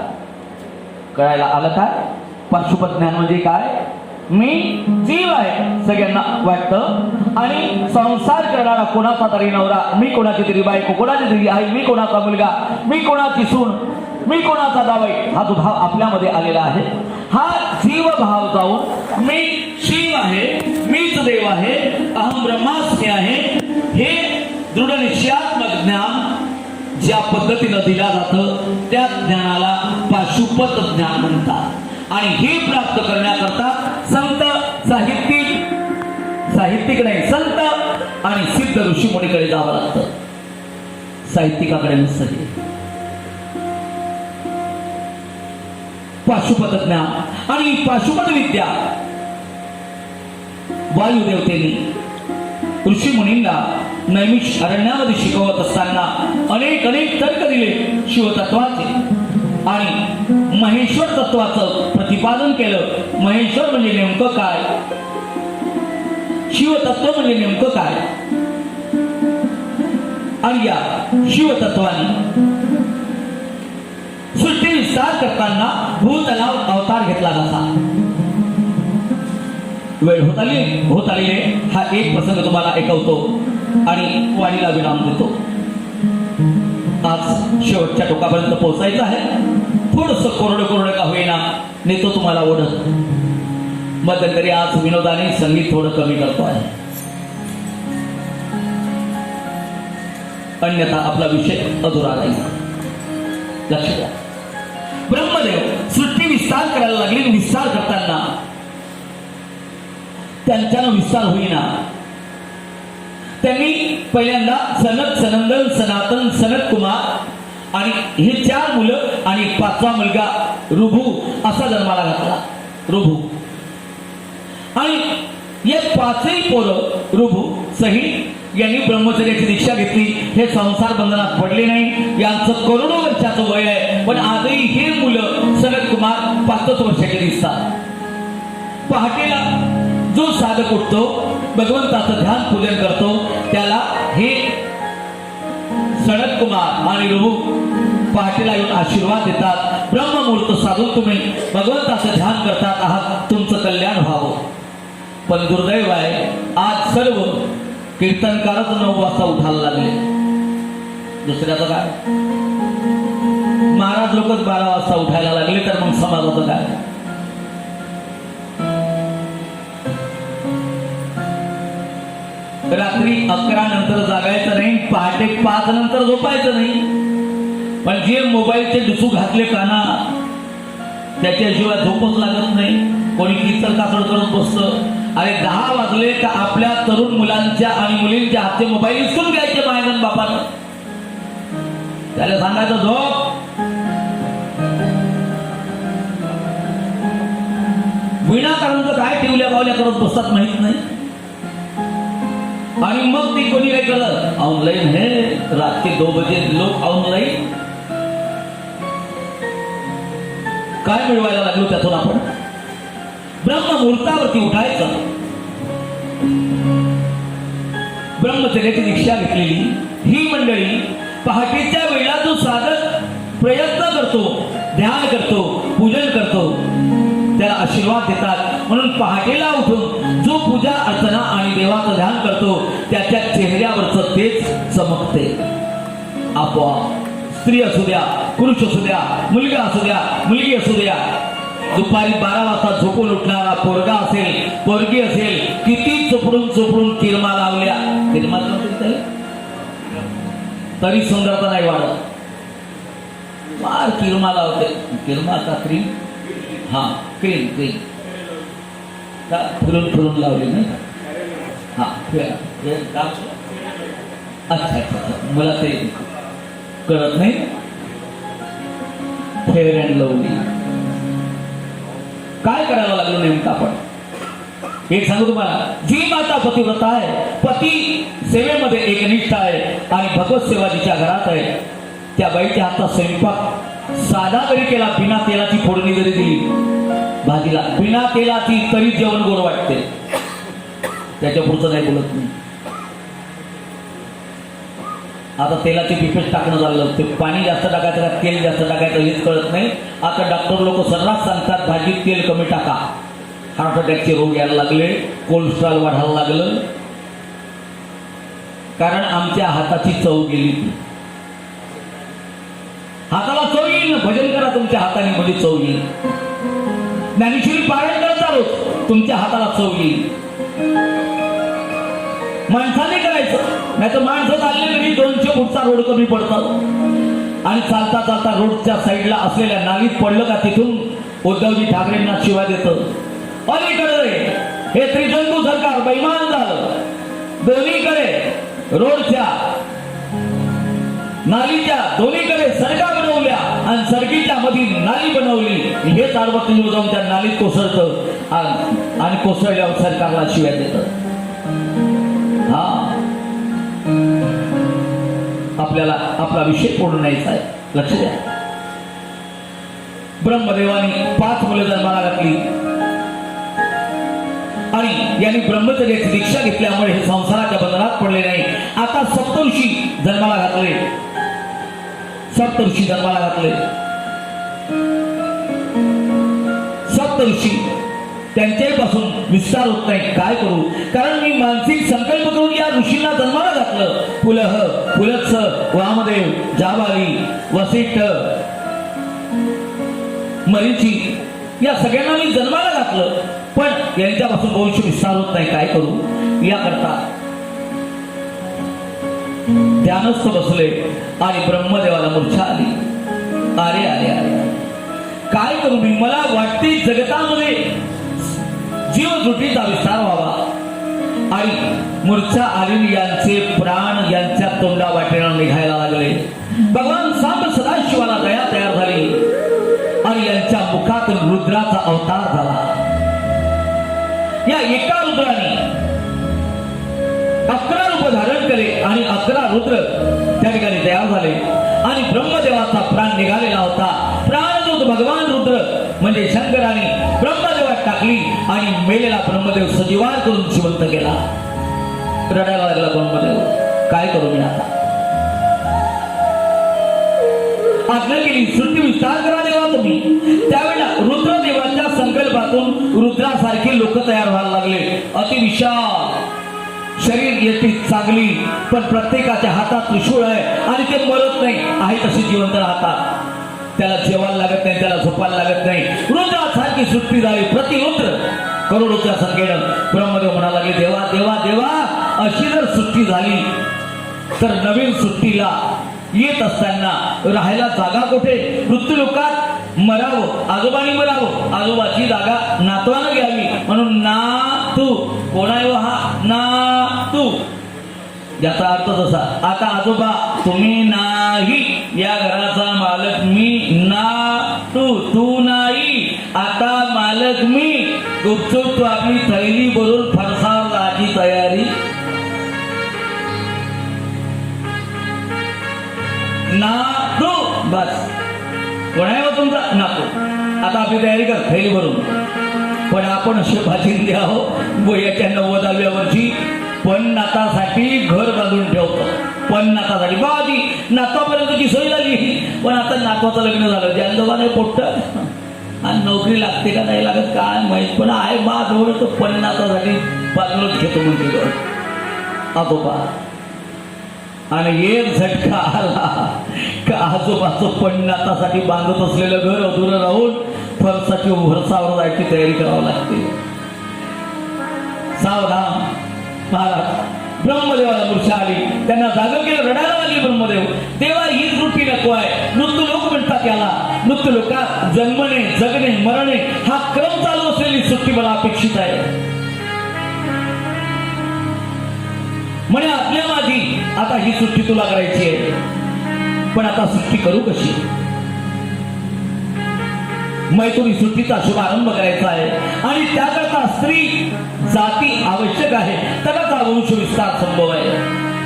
कळायला आलं का? पाशुपत ज्ञान म्हणजे काय? मी जीव आहे सगळ्यांना वाटतं, आणि संसार करणारा कोणाचा तरी नवरा, मी कोणाची तरी बायको, कोणाची तरी आई, मी कोणाचा मुलगा, मी कोणाची सून, मी कोणाचा जावई, हा जो भाव आपल्यामध्ये आलेला आहे, हा जीव भाव जाऊन मी शिव आहे, मीच देव आहे, अहम ब्रह्मास्मी आहे, हे दृढ निश्चयात्मक ज्ञान ज्या पद्धतीनं दिलं जातं त्या ज्ञानाला पाशुपत ज्ञान म्हणतात. आणि हे प्राप्त करण्याकरता संत, साहित्यिक नाही, संत आणि सिद्ध ऋषीमुनीकडे जावं लागतं, साहित्यिकाकडे नसतं. पाशुपत ज्ञान आणि पाशुपत विद्या वायुदेवतेने ऋषी मुनींना नैमिष अरण्यामध्ये शिकवत असताना अनेक तर्क दिले शिवतत्वाचे, आणि महेश्वर तत्वाचं प्रतिपादन केलं. महेश्वर म्हणजे नेमकं काय, शिवतत्व म्हणजे नेमकं काय, आणि या शिवतत्वाने सृष्टी विस्तार करताना भूतलाव अवतार घेतला जाता. वेळ होत आलेले हा एक प्रसंग तुम्हाला ऐकवतो आणि वाणीला विराम देतो. आज शेवटच्या टोकापर्यंत पोहोचायचं आहे. थोडंसं कोरडं का होईना नेतो तुम्हाला ओढत. मध्यंतरी आज विनोदाने संगीत थोडं कमी करतो आहे, अन्यथा आपला विषय अधुरा राहील. लक्ष द्या. ब्रह्मदेव सृष्टी विस्तार करायला लागले. विस्तार करताना त्यांच्यानं विस्तार होईना. त्यांनी पहिल्यांदा सनत, सनंदन, सनातन, सनत कुमार आणि हे 4 मुलं आणि 5वा मुलगा ऋभू असा जन्माला घातला. ऋभू आणि या 5ही पोरं ऋभू सहित यांनी ब्रह्मचर्याची दीक्षा घेतली. हे संसार बंधनात पडले नाही. यांचं करोडो वर्षाचं वय आहे, पण आजही हे मुलं सनत कुमार 5च वर्षाचे दिसतात. पहाटेला जो साधक उठतो, भगवंताचं ध्यान पूजन करतो, त्याला हे सनत कुमार आणि ऋभू पहाटेला येऊन आशीर्वाद देतात. ब्रह्ममुहूर्त साधून तुम्ही भगवंताचं ध्यान करतात आहात, तुमचं कल्याण व्हावं. पण दुर्दैव आहे, आज सर्व कीर्तनकारच 9 वाजता उठायला लागले. दुसऱ्याचं काय? महाराज लोकच 12 वाजता उठायला लागले, तर मग समाजाचं काय? रात्री 11 नंतर जागायचं नाही, पहाटे 5 नंतर झोपायचं नाही. पण जे मोबाईलचे डुसू घातले काना, त्याच्याशिवाय झोपच लागत नाही. कोणी कीर्तन काकड करत बसतं. अरे 10 वाजले का आपल्या तरुण मुलांच्या आणि मुलींच्या हातचे मोबाईल विसरून घ्यायचे मायगन बापानं. त्याला सांगायचं झोप. विनाकारणचं काय ठेवल्या बावल्या करत बसतात माहित नाही. आणि मग ती कोणी काय करत, ऑनलाईन है, रात के 2 बजे लोक ऑनलाईन. काय मिळवायला लागलो त्यातून आपण? ब्रह्ममुहूर्तावरती उठायचं. ब्रह्मचर्याची दीक्षा घेतलेली ही मंडळी पहाटेच्या वेळेला जो साधक प्रयत्न करतो, ध्यान करतो, पूजन करतो, त्याला आशीर्वाद देतात. म्हणून पहाटेला उठून जो पूजा अर्चना आणि देवाचं ध्यान करतो, त्याच्या चेहऱ्यावरचं तेच चमकते आपोआप. स्त्री असू द्या, पुरुष असू द्या, मुलगा असू द्या, मुलगी असू द्या. दुपारी 12 वाजता झोपून उठणारा पोरगा असेल, पोरगी असेल, किती चोपडून किरमा लावल्या, किरमा तरी सुंदरता नाही वाढत. फार किरमा लावते. किरमा का क्रीम? हा, क्रीम का फिरून लावली नाही. हा, अच्छा, मला ते कळत नाही. फेअर अँड लवली काय करायला लागलो नेमकं आपण? एक सांगू तुम्हाला, जी माता पतिव्रता आहे, पती सेवेमध्ये एकनिष्ठ आहे आणि भगवत सेवा जिच्या घरात आहे, त्या बाईच्या हातात स्वयंपाक साधा जरी केला, बिना तेलाची फोडणी जरी दिली, भाजीला बिना तेलाची तरी जेवण गोड वाटते. त्याच्या पुढचं नाही बोलत मी. आता तेलाची पिपेट टाकणं झालं, ते पाणी जास्त टाकायचं का तेल जास्त टाकायचं हेच कळत नाही. आता डॉक्टर लोक सर्रास सांगतात भाजीत तेल कमी टाका. हार्ट अटॅकचे रोग यायला लागले, कोलेस्ट्रॉल वाढायला लागलं, कारण आमच्या हाताची चव गेली. हाताला चव येईल ना, भजन करा तुमच्या हाताने म्हणजे चव येईल. ज्ञानेश्वरी पारायण करता रोज, तुमच्या हाताला चव येईल. माणसाने करायचं, नाही तर माणसं चालले तरी 200 फूटचा रोड कमी पडतात आणि चालता चालता रोडच्या साईडला असलेल्या नालीत पडलं का तिथून उद्धवजी ठाकरेंना शिवाय देतं. अलीकडे हे त्रिशंकू सरकार बैमान झालं. दोन्हीकडे रोडच्या नालीच्या दोन्हीकडे सडका बनवल्या आणि सडकीच्या मध्ये नाली बनवली. हे चालवत जाऊन त्या नालीत कोसळतं आणि कोसळल्यावर सरकारला शिव्या देतं. हा, आपल्याला आपला विषय पूर्ण न्यायचा आहे, लक्ष द्या. ब्रह्मदेवानी 5 मुले जन्माला घातली आणि यांनी ब्रह्मचर्याची दीक्षा घेतल्यामुळे हे संसाराच्या बंधनात पडले नाही. आता सप्तऋषी जन्माला घातले. सप्तऋषी त्यांच्यापासून विस्तार होत नाही. काय करू, कारण मी मानसिक संकल्प करून या ऋषींना जन्माला घातलं. पुलह, पुलत्स, वामदेव, जाबाली, वसिष्ठ, मरीची या सगळ्यांना मी जन्माला घातलं, पण यांच्यापासून वंश विस्तार होत नाही. काय करू, याकरता ध्यानस्थ बसले आणि ब्रह्मदेवाला मूर्छा आली. अरे अरे अरे, काय करू मी, मला वाटते जगतामध्ये जीवसृष्टीचा विस्तार व्हावा. आणि मूर्छा आली, यांचे प्राण यांच्या तोंडा वाटेला निघायला लागले. भगवान सांब सदाशिवाला दया तयार झाली आणि यांच्या मुखातून रुद्राचा अवतार झाला. या एका रुद्राने 11 रूप धारण केले आणि 11 रुद्र त्या ठिकाणी तयार झाले आणि ब्रह्मदेवाचा प्राण निघालेला होता. प्राणदूत भगवान रुद्र म्हणजे शंकराने ब्रह्मदेवात टाकली आणि मेलेला ब्रह्मदेव सजीवार करून जिवंत केला. रडायला लागला ब्रह्मदेव, काय करू मी आता. आज्ञा केली, सृष्टी विस्तार करा देवा तुम्ही. त्यावेळेला रुद्रदेवाच्या संकल्पातून रुद्रासारखे लोक तयार व्हायला लागले. अतिविशाल शरीर येते चांगली, पण प्रत्येकाच्या हातात त्रिशूळ आहे आणि ते मरत नाही, आहे तसे जिवंत राहतात. त्याला जेवायला लागत नाही, त्याला झोपायला लागत नाही. रुद्रासारखी सृष्टी झाली. प्रतिरुद्र करोडोच्या संख्येनं. ब्रह्मदेव म्हणाला लागले, देवा देवा देवा, अशी जर सृष्टी झाली तर नवीन सृष्टीला येत असताना राहायला जागा कुठे. मृत्यूलोकात मरावं, आजोबांनी मरावं, आजोबाची जागा नातवानं घ्यावी. म्हणून ना तू कोण आहे हा, ना तू, याचा अर्थ तसा. आता आजोबा तुम्ही नाही, या घराचा मालक मी. ना तू नाही, आता मालक मी. गुपचूप तू आपली थैली भरून फरसावर जायची तयारी. ना तू, बस. कोण आहे तुमचा नातू, आता आपली तयारी कर थैली भरून. पण आपण असे भाचिंदे आहो, वयाच्या 90व्या वर्षी पण नातासाठी घर बांधून ठेवतो. पण नातासाठी बाजी नातापर्यंतची सोय झाली, पण आता नातवाचं लग्न झालं, ज्यांना नाही पोट्ट आणि नोकरी लागते का नाही लागत काय माहित, पण आहे बा जवळ तो पण नातासाठी बाजूलाच घेतो म्हणते आजोबा. आणि एक झटका आला का आजोबाचं पण नातासाठी बांधत असलेलं घर अधुरं राहून फरसाची भरसावर जायची तयारी करावी लागते. सावधान महाराज. ब्रह्मदेवाला मूर्छा आली, त्यांना जागा केलं, रडायला लागली ब्रह्मदेव. देवा ही सृष्टी नको आहे. मृत्यू लोक म्हणतात याला. मृत्यू लोकात जन्मणे, जगणे, मरणे हा क्रम चालू असलेली सृष्टी मला अपेक्षित आहे. म्हणे आपल्या माझी आता ही सृष्टी तुला करायची आहे, पण आता सृष्टी करू कशी. मैथुनी सृष्टीचा शुभारंभ करायचा आहे आणि त्याकरता स्त्री जाती आवश्यक आहे, त्याचा वंश विस्तार संभव आहे.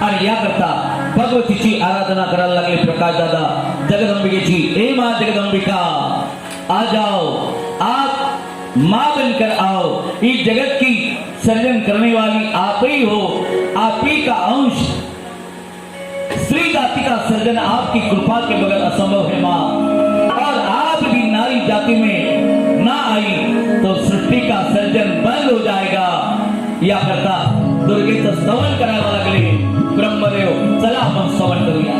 आणि याकरता भगवतीची आराधना करायला लागले प्रकाश दादा. जगदंबिकेची, हे मां जगदंबिका आ जाओ, आप माँ बनकर आओ। इस जगत की सर्जन करने वाली आप ही हो, आप ही का अंश। स्त्री जाति का सर्जन आपकी कृपा के बगैर असंभव है माँ। और आप भी नारी जाति में ना आई तो सृष्टी का सर्जन बंद हो जाएगा। या करता दुर्गेचं स्तवन करावं लागले। ब्रह्मदेव चला आपण स्तवन करूया।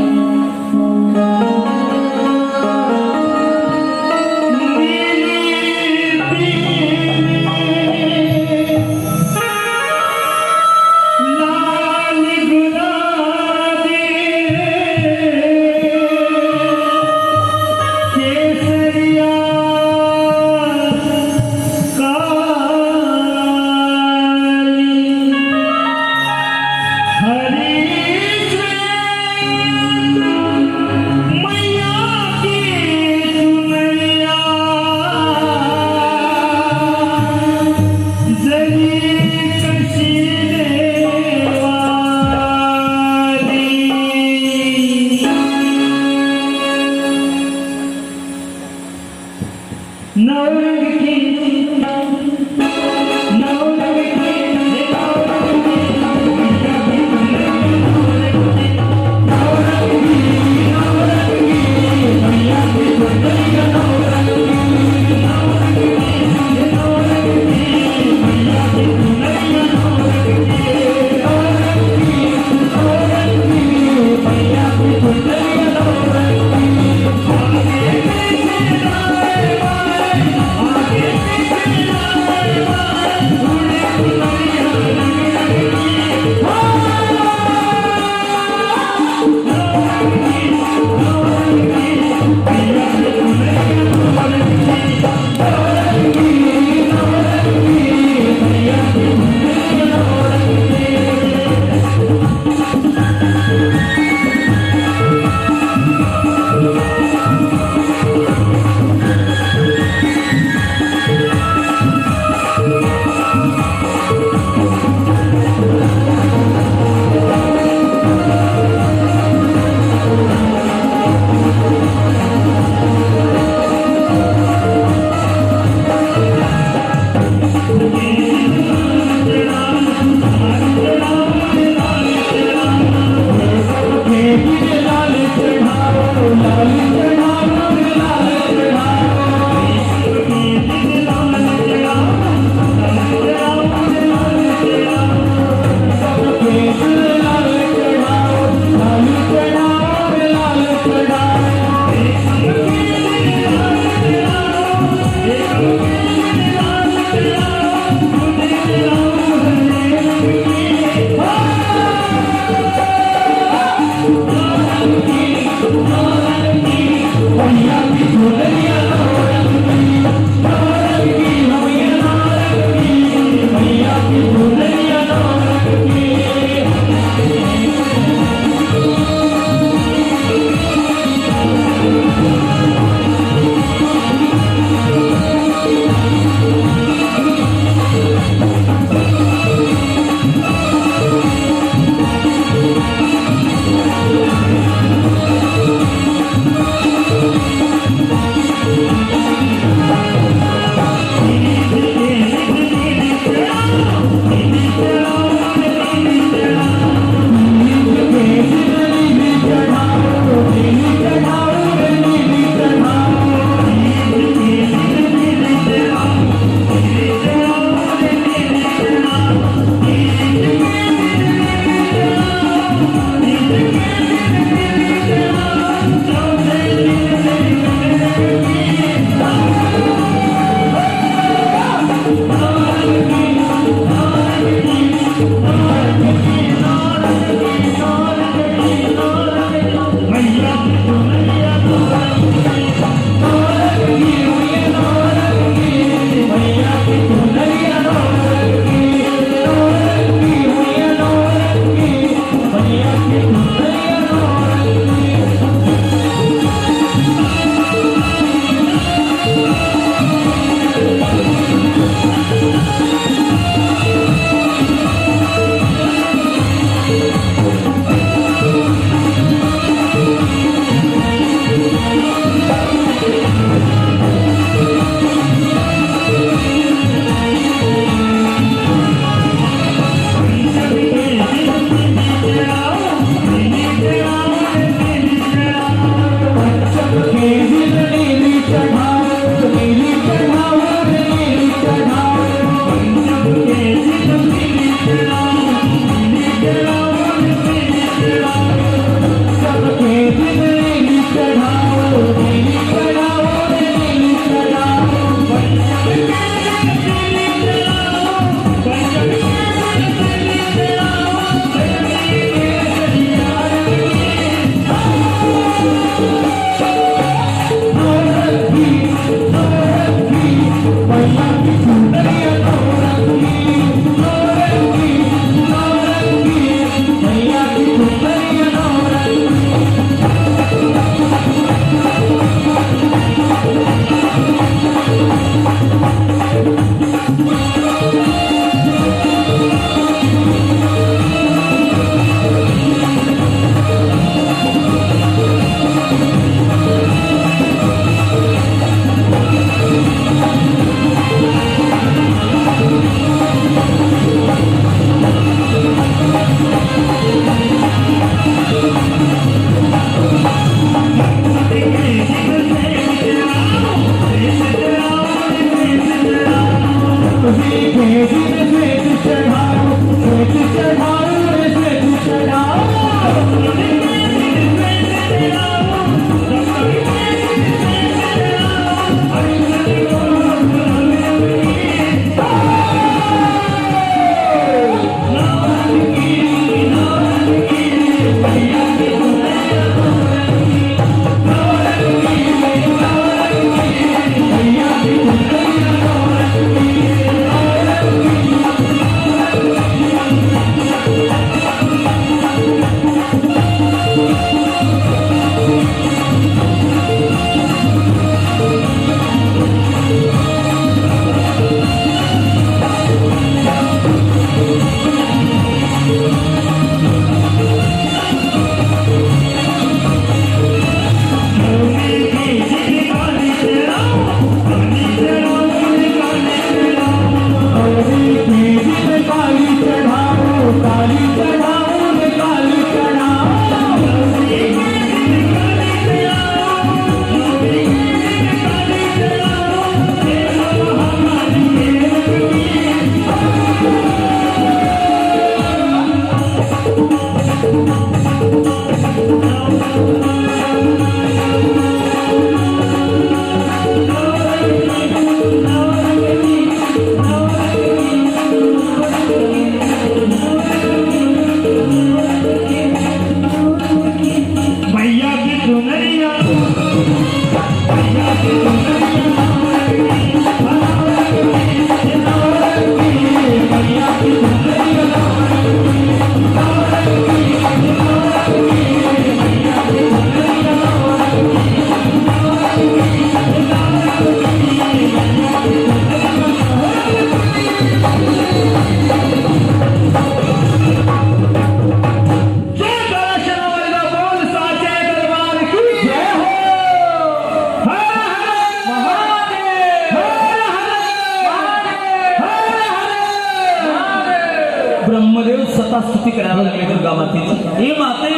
हरी स्तुती करायला लागली दुर्गा मातेची. हे माते,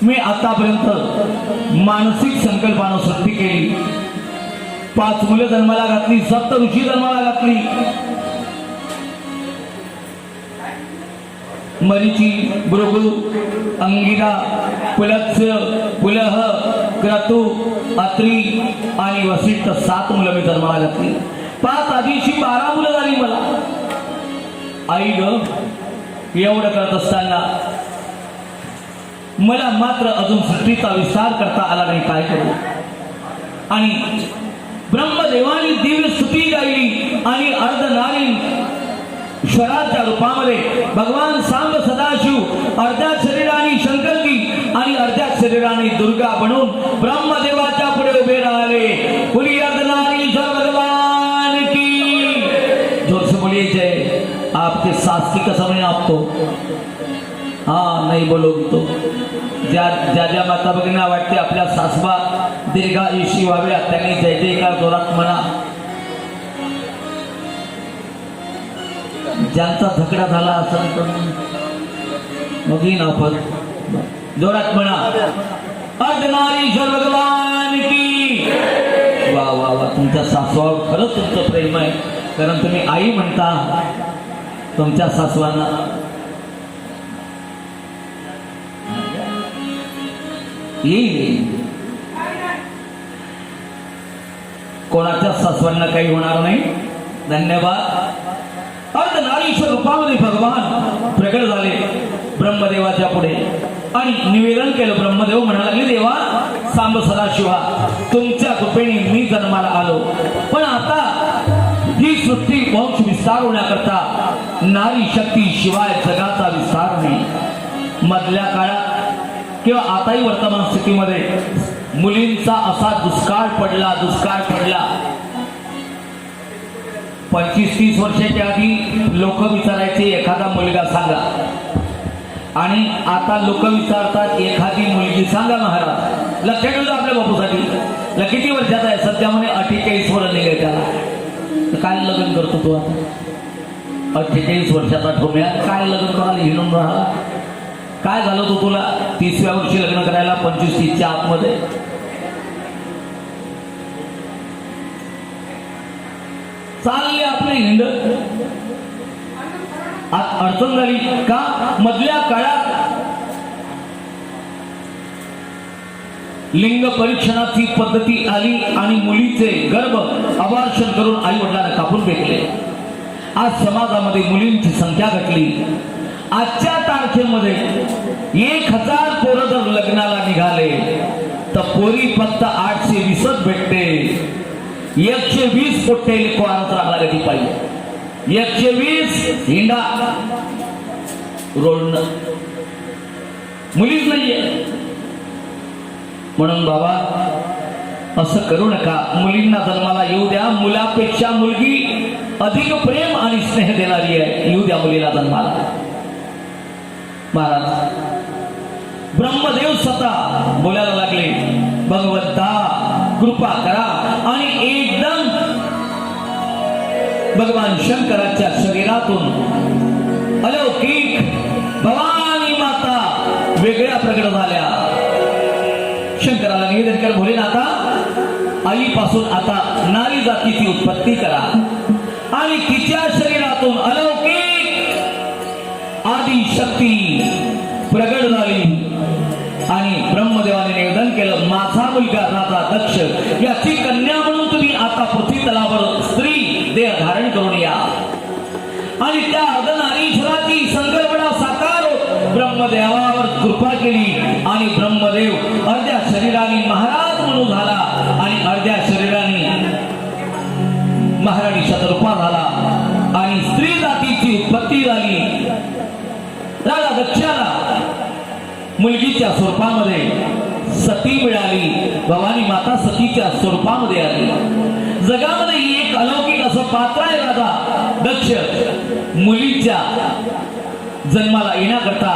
मी आतापर्यंत मानसिक संकल्पानं सृष्टी केली. 5 मुलं जन्माला घातली, 7 ऋषी जन्माला घातली. मरीची, भृगु, अंगिरा, पुलत्स्य, पुलह, क्रतु, अत्री आणि वसिष्ठ 7 मुलं मी जन्माला घातली. 5 आधीची 12 मुलं झाली मला. आई ग, एवढं करत असताना मला मात्र अजून सृष्टीचा विस्तार करता आला नाही. काय करू? आणि ब्रह्मदेवानी दिव्य स्तुती गायली आणि अर्धनारी ईश्वराच्या रूपामध्ये भगवान सांब सदाशिव अर्ध्या शरीराने शंकरजी आणि अर्ध्या शरीराने दुर्गा बनून ब्रह्मदेवाच्या पुढे उभे राहिले. कुली अर्धनारीश्वर भगवान की. जोर से बोलिए जय. आपके सास की कसम है आपको. हाँ, नहीं बोलोगी तो ज्या ज्या माता भगिनींना वाटते आपल्या सासबा दीर्घायुषी व्हाव्या त्यांनी जय जयकार जोरात म्हणा. ज्यांचा झगडा झाला असेल तर मग ही नाफत जोरात म्हणा. अर्धनारीश्वर भगवान की. वा वा वा, तुमच्या सासवावर खरंच तुमचं प्रेम आहे, कारण तुम्ही आई म्हणता तुमच्या सासवांना. येईल कोणाच्या सासवांना काही होणार नाही. धन्यवाद. अर्धनारीश्वर रूपामध्ये भगवान प्रगट झाले ब्रह्मदेवाच्या पुढे आणि निवेदन केलं. ब्रह्मदेव म्हणायला लागले, देवा सांब सदाशिवा, तुमच्या कृपेने मी जन्माला आलो, पण आता ही सृष्टी वंश विस्तार होण्याकरता नारी शक्ती शिवाय जगाचा विस्तार नाही. मधल्या काळात किंवा आताही वर्तमान स्थितीमध्ये मुलींचा असा दुष्काळ पडला. 25-30 वर्षाच्या आधी लोक विचारायचे एखादा मुलगा सांगा, आणि आता लोक विचारतात एखादी मुलगी सांगा महाराज. लक्षात ठेवलं आपल्या बापूसाठी. किती वर्षाचा आहे? सध्या म्हणे 48 वर्ष निघाले त्याला. काय लग्न करतो तू आता? 48 वर्षाचा ठोम्या काय लग्न करायला हिंडून राहिला? काय झालं तू तुला 30व्या वर्षी लग्न करायला 25-30च्या आतमध्ये? चालले आपले हिंड. आज अडचण झाली का? मधल्या काळात लिंग परीक्षणाची पद्धती आली आणि मुलीचे गर्भ अबार्षण करून आई वडिलांना कापून फेकले. आज समाजामध्ये मुलींची संख्या घटली. आजच्या तारखेमध्ये 1000 पोरं जर लग्नाला निघाले तर पोरी फक्त 820च भेटते. 120 पोट्टे कोणाच राहणार ती पाहिजे. 120 हिंडा रोडनं मुलीच नाहीये. म्हणून बाबा असं करू नका. मुलींना जन्माला येऊ द्या. मुलापेक्षा मुलगी अधिक प्रेम आणि स्नेह देणारी आहे. येऊ द्या मुलीला जन्माला. महाराज ब्रह्मदेव स्वतः बोलायला लागले, भगवंता कृपा करा. आणि एकदम भगवान शंकराच्या शरीरातून अलौकिक भवानी माता वेगळ्या प्रकट झाल्या. शंकराला निवेदन कर, भोलेनाथा आईपासून आता नारी जातीची उत्पत्ती करा आणि तिच्या शरीरातून अलौकिक आदि शक्ती प्रगट झाली. आणि ब्रह्मदेवाने निवेदन केलं, माझा मुलगा राजा दक्ष याची कन्या म्हणून तुम्ही आता पृथ्वी तलावर स्त्री देह धारण करून या. आणि त्या अर्धनारीश्वराची संकल्पना साकार ब्रह्मदेवावर कृपा केली आणि ब्रह्मदेव अर्ध्या शरीराने महाराज म्हणून झाला आणि अर्ध्या शरीराने महाराणी शतरूपा झाला आणि स्त्री जातीची उत्पत्ती झाली. राजा दक्षाला मुलगीच्या स्वरूपामध्ये सती मिळाली. भवानी माता सतीच्या स्वरूपामध्ये आली. जगामध्ये एक अलौकिक असं पात्र आहे राजा दक्ष. मुलीच्या जन्माला येण्याकरता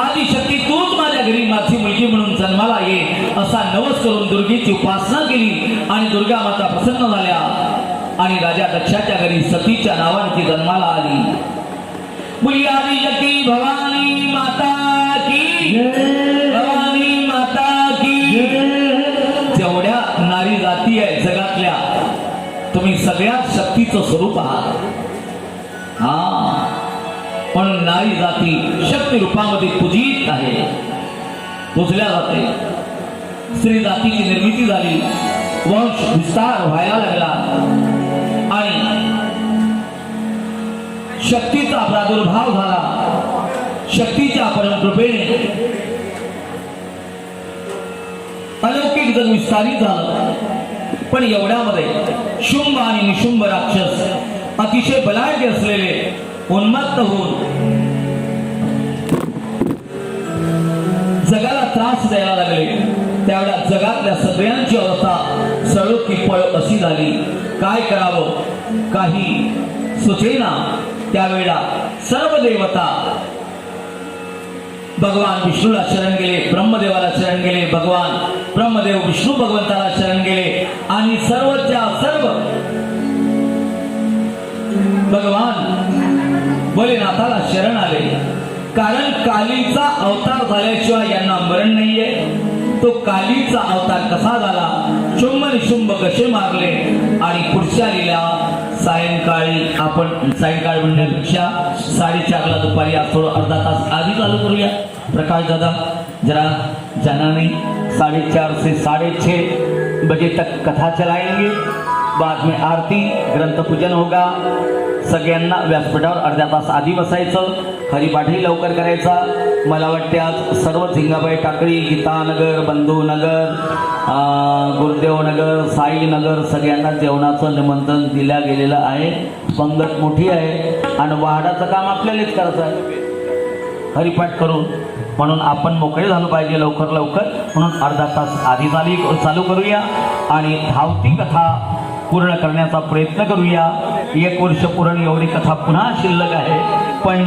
आदिशक्ती तूच माझ्या घरी माझी मुलगी म्हणून जन्माला ये असा नवस करून दुर्गेची उपासना केली आणि दुर्गा माता प्रसन्न झाल्या आणि राजा दक्षाच्या घरी सतीच्या नावाने ती जन्माला आली. बुलियारी शक्ती भवानी माता की जय भवानी माता की जय जेवढ्या नारी जाती आहे जगातल्या तुम्ही सगळ्यात शक्तीचं स्वरूप आहात हा म्हणून नारी जाती शक्ती रूपामध्ये पूजित आहे पूजल्या जाते स्त्री जातीची निर्मिती झाली वंश विस्तार व्हायला लागला आणि शक्तीचा प्रादुर्भाव झाला शक्तीच्या परमकृपेने अलौकिक जग विस्तारित झालं पण एवढ्यामध्ये शुंभ आणि निशुंभ राक्षस अतिशय बलाढ्य असलेले उन्मत्त होऊन जगाला त्रास द्यायला लागले त्यावेळा जगातल्या सगळ्यांची अवस्था सळो की पळ अशी झाली काय करावं काही सुचेना त्यावेळेला सर्व देवता भगवान विष्णूला शरण गेले ब्रह्मदेवाला शरण गेले भगवान ब्रह्मदेव विष्णू भगवंताला शरण गेले आणि सर्वच्या सर्व भगवान भोलेनाथाला शरण आले कारण कालीचा अवतार झाल्याशिवाय यांना मरण नाहीये तो कालीचा अवतार कसा झाला शुंभ निशुंभ कसे मारले आणि पुढच्या लीला सायंकाळी आपण सायंकाळ म्हणण्यापेक्षा 4:30ला दुपारी आज थोडं अर्धा तास आधी चालू करूया प्रकाश दादा जरा जाना नहीं 4:30 से 6:30 बजे तक कथा चलाएंगे बाद में आरती ग्रंथ पूजन होगा सगळ्यांना व्यासपीठावर अर्ध्या तास आधी बसायचं हरिपाठही लवकर करायचा मला वाटते आज सर्व झिंगाबाई टाकळी गीतानगर बंधूनगर गुरुदेवनगर साईनगर सगळ्यांना जेवणाचं निमंत्रण दिल्या गेलेलं आहे पंगत मोठी आहे आणि वाहडाचं काम आपल्यालाच करायचं आहे हरिपाठ करून म्हणून आपण मोकळे झालो पाहिजे लवकर लवकर म्हणून अर्धा तास आधी चालू करूया आणि धावती कथा पूर्ण करण्याचा प्रयत्न करूया 1 वर्ष पूर्ण एवढी कथा पुन्हा शिल्लक आहे पण